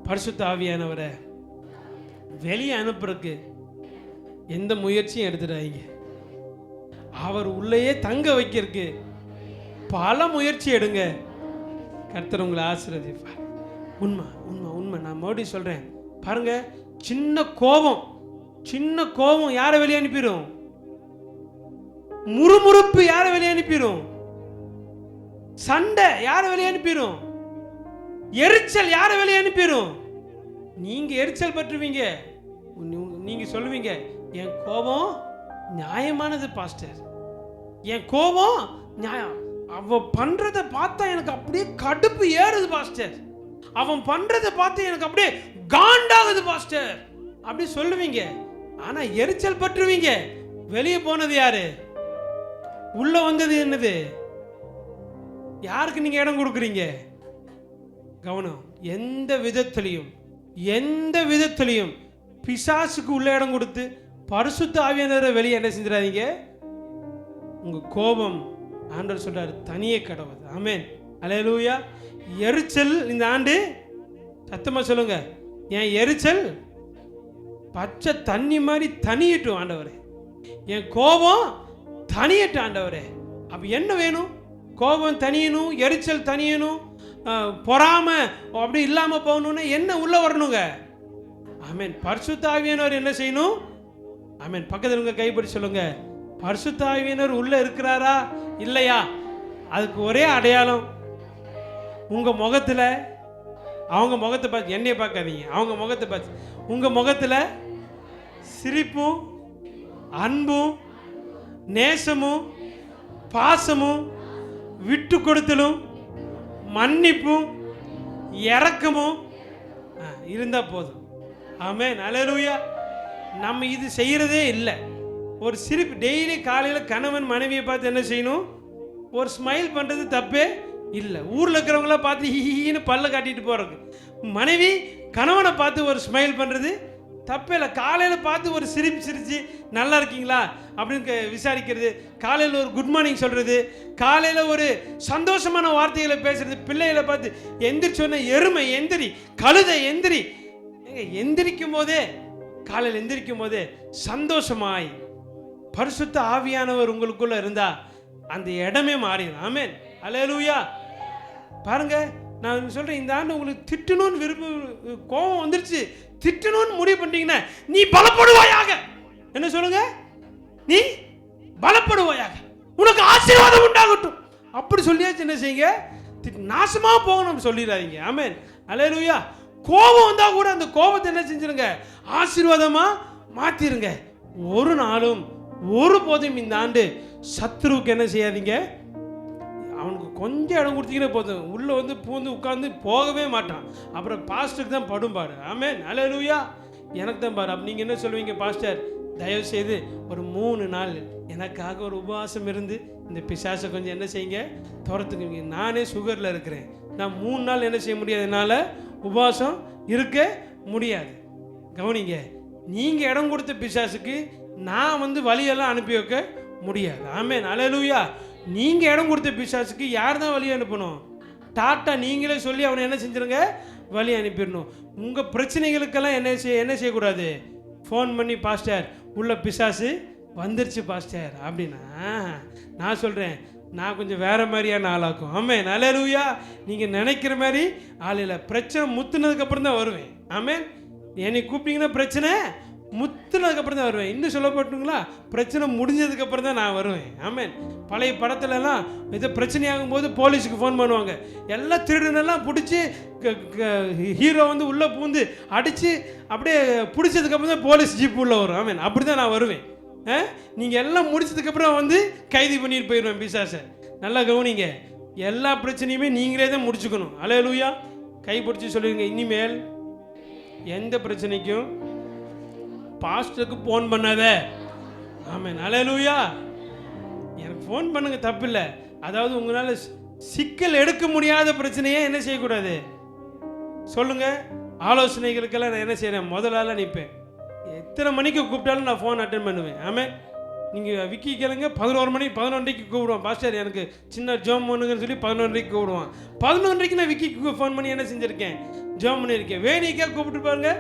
Speaker 1: பரிசுத்த ஆவியானவரை வெளியே அனுப்புறதுக்கு எந்த முயற்சியும் எடுத்துடாதீங்க. அவர் உள்ளேயே தங்க வைக்கிறதுக்கு பல முயற்சி எடுங்க. கர்த்தர் உங்களை ஆசீர்வதிப்பார். உண்மை உண்மை உண்மை. நான் மறுபடியும் சொல்றேன் பாருங்க, சின்ன கோபம் யாரை வெளியே அனுப்பிடும்? முறுமுறுப்பு யாரை வெளியே அனுப்பிடும்? சண்டை யாரை வெளியே அனுப்பிடும்? எரிச்சல் யாரை வெளியே அனுப்பிடும்? நீங்க எரிச்சல் பற்றுவீங்க. நீங்க சொல்லுவீங்க, என் கோபம் நியாயமானது பாஸ்டர், என் கோபம் நியாயம். அவன் பண்றதை பார்த்தா எனக்கு அப்படியே கடுப்பு ஏறுது பாஸ்டர், அவன் பண்றதை பார்த்து எனக்கு அப்படியே காண்டாகுது பாஸ்டர் அப்படி சொல்லுவீங்க. ஆனா எரிச்சல் பற்றுவீங்க. வெளியே போனது யாரு? உள்ள வந்தது என்னது? யாருக்கு நீங்க இடம் கொடுக்குறீங்க? கவனம், எந்த விதத்திலையும் பிசாசுக்கு உள்ள இடம் கொடுத்து பரிசுத்த ஆவியானவரை வெளியே என்ன செஞ்சிடாதீங்க. உங்க கோபம் ஆண்டவர் சொல்றாரு தனியே கடவுது. ஆமென், அல்லேலூயா. எரிச்சல் இந்த ஆண்டு சத்தமா சொல்லுங்க, என் எரிச்சல் பச்சை தண்ணி மாதிரி தனியட்டும் ஆண்டவரே, என் கோபம் தனியட்டும் ஆண்டவரே. அப்ப என்ன வேணும்? கோபம் தனியணும், எரிச்சல் தனியணும், பொறாம அப்படி இல்லாம போகணும்னா என்ன உள்ள வரணுங்க? ஆமென். பரிசுத்த ஆவியானவர் என்ன செய்யணும்? ஆமென். பக்கத்தில் உங்க கைப்பிடி சொல்லுங்க, பரிசுத்த ஆவியானவர் உள்ள இருக்கிறாரா இல்லையா? அதுக்கு ஒரே அடையாளம் உங்க முகத்துல. அவங்க முகத்தை பார்த்து என்னைய பார்க்காதீங்க, அவங்க முகத்தை பார்த்து. உங்க முகத்துல சிரிப்பும் அன்பும் நேசமும் பாசமும் விட்டு கொடுத்தலும் மன்னிப்பும் இரக்கமும் இருந்தா போதும். ஆமென், அல்லேலூயா. நம்ம இது செய்யறதே இல்லை. ஒரு சிரிப்பு டெய்லி காலையில் கணவன் மனைவியை பார்த்து என்ன செய்யணும்? ஒரு ஸ்மைல் பண்ணுறது தப்பே இல்லை. ஊரில் இருக்கிறவங்கள பார்த்து ஹீன்னு பல்ல காட்டிட்டு போகிறது. மனைவி கணவனை பார்த்து ஒரு ஸ்மைல் பண்ணுறது தப்பே இல்லை. காலையில் பார்த்து ஒரு சிரிச்சு நல்லா இருக்கீங்களா அப்படின்னு விசாரிக்கிறது, காலையில் ஒரு குட் மார்னிங் சொல்கிறது, காலையில் ஒரு சந்தோஷமான வார்த்தைகளை பேசுறது, பிள்ளைகளை பார்த்து எந்திரிச்சோன்னே எருமை எந்திரி, கழுதை எந்திரி. எந்திரிக்கும் போதே, காலையில் எந்திரிக்கும் போதே சந்தோஷமாய் பரிசுத்த ஆவியானவர் உங்களுக்குள்ள இருந்தா அந்த இடமே மாறிடும். ஆமென், அல்லேலூயா. பாருங்க, நான் சொல்றேன், இந்த ஆண்டு உங்களுக்கு திட்டணும்னு கோபம் வந்துருச்சு, திட்டணும்னு முடிவு பண்ணிட்டீங்கன்னா நீ பலப்படுவாயாக. என்ன சொல்லுங்க? நீ பலப்படுவாயாக, உனக்கு ஆசீர்வாதம் உண்டாகட்டும். அப்படி சொல்லியாச்சு என்ன செய்யுங்க? நாசமா போகணும் சொல்லிடாதீங்க. ஆமென், அல்லேலூயா. கோபம் வந்தா கூட அந்த கோபத்தை என்ன செஞ்சிருங்க? ஆசீர்வாதமா மாத்திருங்க. ஒரு நாளும் ஒரு போதும் இந்த ஆண்டு சத்துருவுக்கு என்ன செய்யாதீங்க. அவனுக்கு கொஞ்சம் இடம் கொடுத்தீங்கன்னா போதும், உள்ள வந்து பூந்து உட்கார்ந்து போகவே மாட்டான். அப்புறம் பாஸ்டருக்கு தான் படும் பாரு. ஆமென், அல்லேலூயா. எனக்கு தான் பாரு. அப்போ நீங்கள் என்ன சொல்லுவீங்க? பாஸ்டர் தயவு செய்து ஒரு 3 நாள் எனக்காக ஒரு உபவாசம் இருந்து இந்த பிசாசை கொஞ்சம் என்ன செய்யுங்க, துரத்துக்குவீங்க. நானே சுகரில் இருக்கிறேன், நான் 3 நாள் என்ன செய்ய முடியாது, என்னால் உபவாசம் இருக்க முடியாது. கவனிங்க, நீங்கள் இடம் கொடுத்த பிசாசுக்கு நான் வந்து வழியெல்லாம் அனுப்பி வைக்க முடியாது. ஆமென், அல்லேலூயா. நீங்கள் இடம் கொடுத்த பிசாசுக்கு யார் தான் வழி அனுப்பணும்? டாட்டா நீங்களே சொல்லி அவனை என்ன செஞ்சிருங்க, வழி அனுப்பிடணும். உங்கள் பிரச்சனைகளுக்கெல்லாம் என்ன செய்யக்கூடாது? ஃபோன் பண்ணி பாஸ்டர் உள்ள பிசாசு வந்துருச்சு பாஸ்டர் அப்படின்னா நான் சொல்கிறேன், நான் கொஞ்சம் வேறு மாதிரியான ஆளாக்கும். ஆமென், அல்லேலூயா. நீங்கள் நினைக்கிற மாதிரி ஆள் இல்லை. பிரச்சனை முத்துனதுக்கப்புறம் தான் வருவேன். ஆமென். என்னை கூப்பிட்டீங்கன்னா பிரச்சனை முத்துனதுக்கப்புறம் தான் வருவேன். இன்னும் சொல்லப்பட்டுங்களா, பிரச்சனை முடிஞ்சதுக்கப்புறம் தான் நான் வருவேன். ஆமென். பழைய படத்துலலாம் ஏதோ பிரச்சனையாகும் போது போலீஸுக்கு ஃபோன் பண்ணுவாங்க. எல்லாம் திருடனெல்லாம் பிடிச்சி ஹீரோ வந்து உள்ளே பூந்து அடித்து அப்படியே பிடிச்சதுக்கப்புறம் தான் போலீஸ் ஜீப் உள்ளே வரும். ஆமென், அப்படி தான் நான் வருவேன். நீங்கள் எல்லாம் முடிச்சதுக்கப்புறம் வந்து கைது பண்ணிட்டு போயிடுவேன் பிசாசை. நல்லா கவனிங்க, எல்லா பிரச்சனையுமே நீங்களே தான் முடிச்சுக்கணும். அல்லேலூயா. கைப்பிடிச்சி சொல்லுவீங்க, இனிமேல் எந்த பிரச்சனைக்கும் பாஸ்டருக்கு ஃபோன் பண்ணாத. ஆமென், அல்லேலூயா. எனக்கு ஃபோன் பண்ணுங்க, தப்பு இல்லை. அதாவது உங்களால் சிக்கல் எடுக்க முடியாத பிரச்சனையே என்ன செய்யக்கூடாது சொல்லுங்க. ஆலோசனைகளுக்கெல்லாம் நான் என்ன செய்கிறேன், முதலால நிற்பேன். எத்தனை மணிக்கு கூப்பிட்டாலும் நான் ஃபோன் அட்டன் பண்ணுவேன். ஆமென். நீங்கள் விக்கி கேளுங்க, 11 மணி 11:30 கூப்பிடுவான். பாஸ்டர் எனக்கு சின்ன ஜோம் பண்ணுங்கன்னு சொல்லி 11:30 கூப்பிடுவான். 11:30 நான் விக்கிக்கு ஃபோன் பண்ணி என்ன செஞ்சுருக்கேன், ஜோம் பண்ணியிருக்கேன். வேணிக்கா கூப்பிட்டு பாருங்க,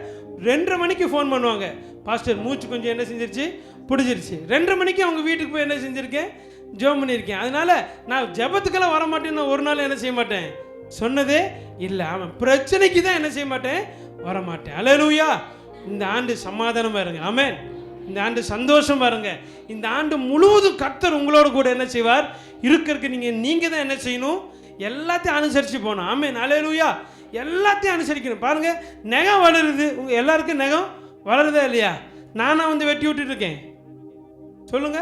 Speaker 1: 2:30 மணிக்கு ஃபோன் பண்ணுவாங்க. பாஸ்டர் மூச்சு கொஞ்சம் என்ன செஞ்சிருச்சு, பிடிச்சிருச்சு. 2:30 மணிக்கு அவங்க வீட்டுக்கு போய் என்ன செஞ்சுருக்கேன், ஜோம் பண்ணியிருக்கேன். அதனால நான் ஜெபத்துக்கெல்லாம் வர மாட்டேன்னு நான் ஒரு நாள் என்ன செய்ய மாட்டேன் சொன்னதே இல்லை. அவன் பிரச்சனைக்கு தான் என்ன செய்ய மாட்டேன், வர மாட்டேன். அல்லேலூயா. இந்த ஆண்டு சமாதானம் பாருங்க. ஆமென். இந்த ஆண்டு சந்தோஷம் பாருங்க. இந்த ஆண்டு முழுவதும் கர்த்தர் உங்களோட கூட என்ன செய்வார், இருக்கிறதுக்கு நீங்கள் தான் என்ன செய்யணும், எல்லாத்தையும் அனுசரித்து போகணும். ஆமென், அல்லேலூயா. எல்லாத்தையும் அனுசரிக்கணும். பாருங்க, நகம் வளருது, உங்கள் எல்லாருக்கும் நகம் வளருதா இல்லையா? நானாக வந்து வெட்டி விட்டுட்டு இருக்கேன் சொல்லுங்க.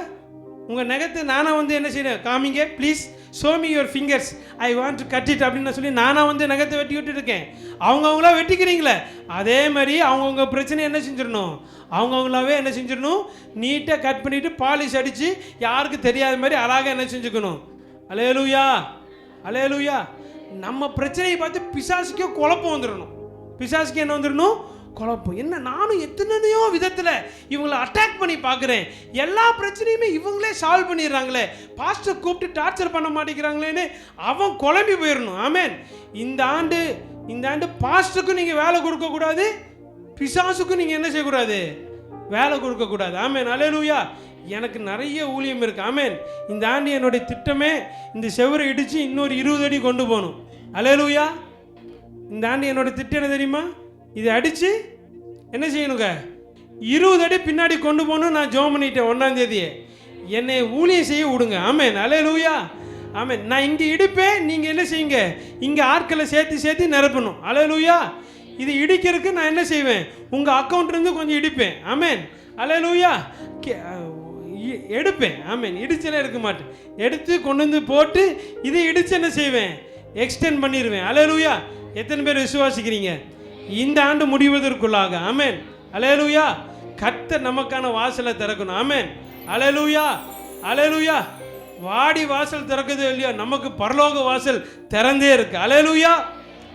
Speaker 1: உங்கள் நகத்தை நானாக வந்து என்ன செய்யறேன், காமிங்க please, show me your fingers, I want to cut it அப்படின்னு சொல்லி நானாக வந்து நகத்தை வெட்டி விட்டுட்டு இருக்கேன். அவங்கவுங்களா வெட்டிக்கிறீங்களே, அதே மாதிரி அவங்கவுங்க பிரச்சனை என்ன செஞ்சிடணும், அவங்கவுங்களாவே என்ன செஞ்சிடணும், நீட்டாக கட் பண்ணிவிட்டு பாலிஷ் அடித்து யாருக்கு தெரியாத மாதிரி அழகாக என்ன செஞ்சுக்கணும். அல்லேலூயா, அல்லேலூயா. நம்ம பிரச்சனையை பார்த்து பிசாசுக்கே குழப்பம் வந்துடணும். பிசாசுக்கு என்ன வந்துடணும்? குழப்பம். என்ன, நானும் எத்தனையோ விதத்தில் இவங்களை அட்டாக் பண்ணி பார்க்குறேன், எல்லா பிரச்சனையுமே இவங்களே சால்வ் பண்ணிடுறாங்களே, பாஸ்டர் கூப்பிட்டு டார்ச்சர் பண்ண மாட்டேங்கிறாங்களேன்னு அவன் குழம்பி போயிடணும். ஆமென். இந்த ஆண்டு பாஸ்டருக்கும் நீங்கள் வேலை கொடுக்கக்கூடாது, பிசாசுக்கும் நீங்கள் என்ன செய்யக்கூடாது? வேலை கொடுக்கக்கூடாது. ஆமென். அல்லேலூயா. எனக்கு நிறைய ஊழியம் இருக்குது. ஆமென். இந்த ஆண்டு என்னுடைய திட்டமே இந்த செவரை இடித்து இன்னொரு 20 அடி கொண்டு போகணும். அல்லேலூயா. இந்த ஆண்டு என்னோடய திட்டம் என்ன தெரியுமா? இதை அடித்து என்ன செய்யணுங்க? 20 அடி பின்னாடி கொண்டு போகணும். நான் ஜெபம் பண்ணிட்டேன் 1ஆம் தேதியே. என்னை ஊழியம் செய்ய விடுங்க. ஆமென். அல்லேலூயா. ஆமென். நான் இங்கே இடிப்பேன், நீங்கள் என்ன செய்யுங்க? இங்கே ஆட்களை சேர்த்து நிரப்பணும். அல்லேலூயா. இது இடிக்கிறதுக்கு நான் என்ன செய்வேன்? உங்கள் அக்கௌண்ட்லேருந்து கொஞ்சம் இடிப்பேன். ஆமென். அல்லேலூயா. எடுப்பேன். ஆமென். இடிச்செல்லாம் எடுக்க மாட்டேன், எடுத்து கொண்டு வந்து போட்டு இதை இடிச்சு என்ன செய்வேன்? எக்ஸ்டெண்ட் பண்ணிடுவேன். அல்லேலூயா. எத்தனை பேர் விசுவாசிக்கிறீங்க? இந்த ஆண்டு முடிவதற்குள்ளாக. ஆமென். அல்லேலூயா. கர்த்தர் நமக்கான வாசலை திறக்கணும். ஆமென். அல்லேலூயா. அல்லேலூயா. வாடி வாசல் திறக்குது இல்லையா, நமக்கு பரலோக வாசல் திறந்தே இருக்கு. அல்லேலூயா.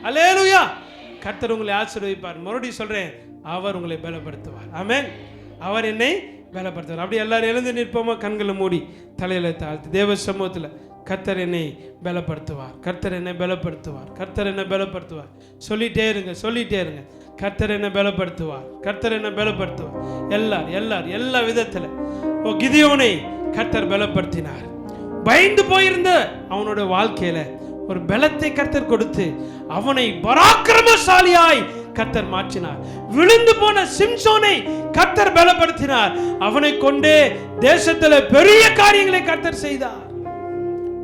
Speaker 1: அல்லேலூயா. கர்த்தர் உங்களை ஆசீர்வதிப்பார். மறுபடியும் சொல்றேன், அவர் உங்களை பலப்படுத்துவார். ஆமென். அவர் என்னை பலப்படுத்துவார். அப்படி எல்லாரும் எழுந்து நிற்போமா? கண்களை மூடி தலையில தாழ்த்து தேவ சமூகத்தில், கர்த்தர் என்னை பலப்படுத்துவார், கர்த்தர் என்னை பலப்படுத்துவார், கர்த்தர் என்னை பலப்படுத்துவார். சொல்லிட்டே இருங்க. கர்த்தர் என்னை பலப்படுத்துவார், கர்த்தர் என்னை பலப்படுத்துவார். எல்லா விதத்தில். கிதியோனை கர்த்தர் பலப்படுத்தினார். பயந்து போயிருந்த அவனோட வாழ்க்கையில ஒரு பலத்தை கர்த்தர் கொடுத்து அவனை பராக்கிரமசாலியாய் கர்த்தர் மாற்றினார். விழுந்து போன சிம்சோனை கர்த்தர் பலப்படுத்தினார். அவனை கொண்டே தேசத்துல பெரிய காரியங்களை கர்த்தர் செய்தார்.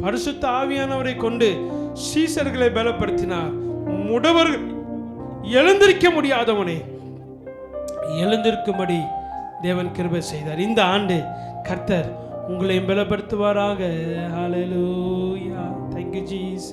Speaker 1: பரிசுத்த ஆவியானவரை கொண்டு சீசர்களை பலப்படுத்தினார். முடவர்கள் எழுந்திருக்க முடியாதவனை எழுந்திருக்கும்படி தேவன் கிருபை செய்தார். இந்த ஆண்டு கர்த்தர் உங்களையும் பலப்படுத்துவாராக. ஹல்லேலூயா. Thank you Jesus.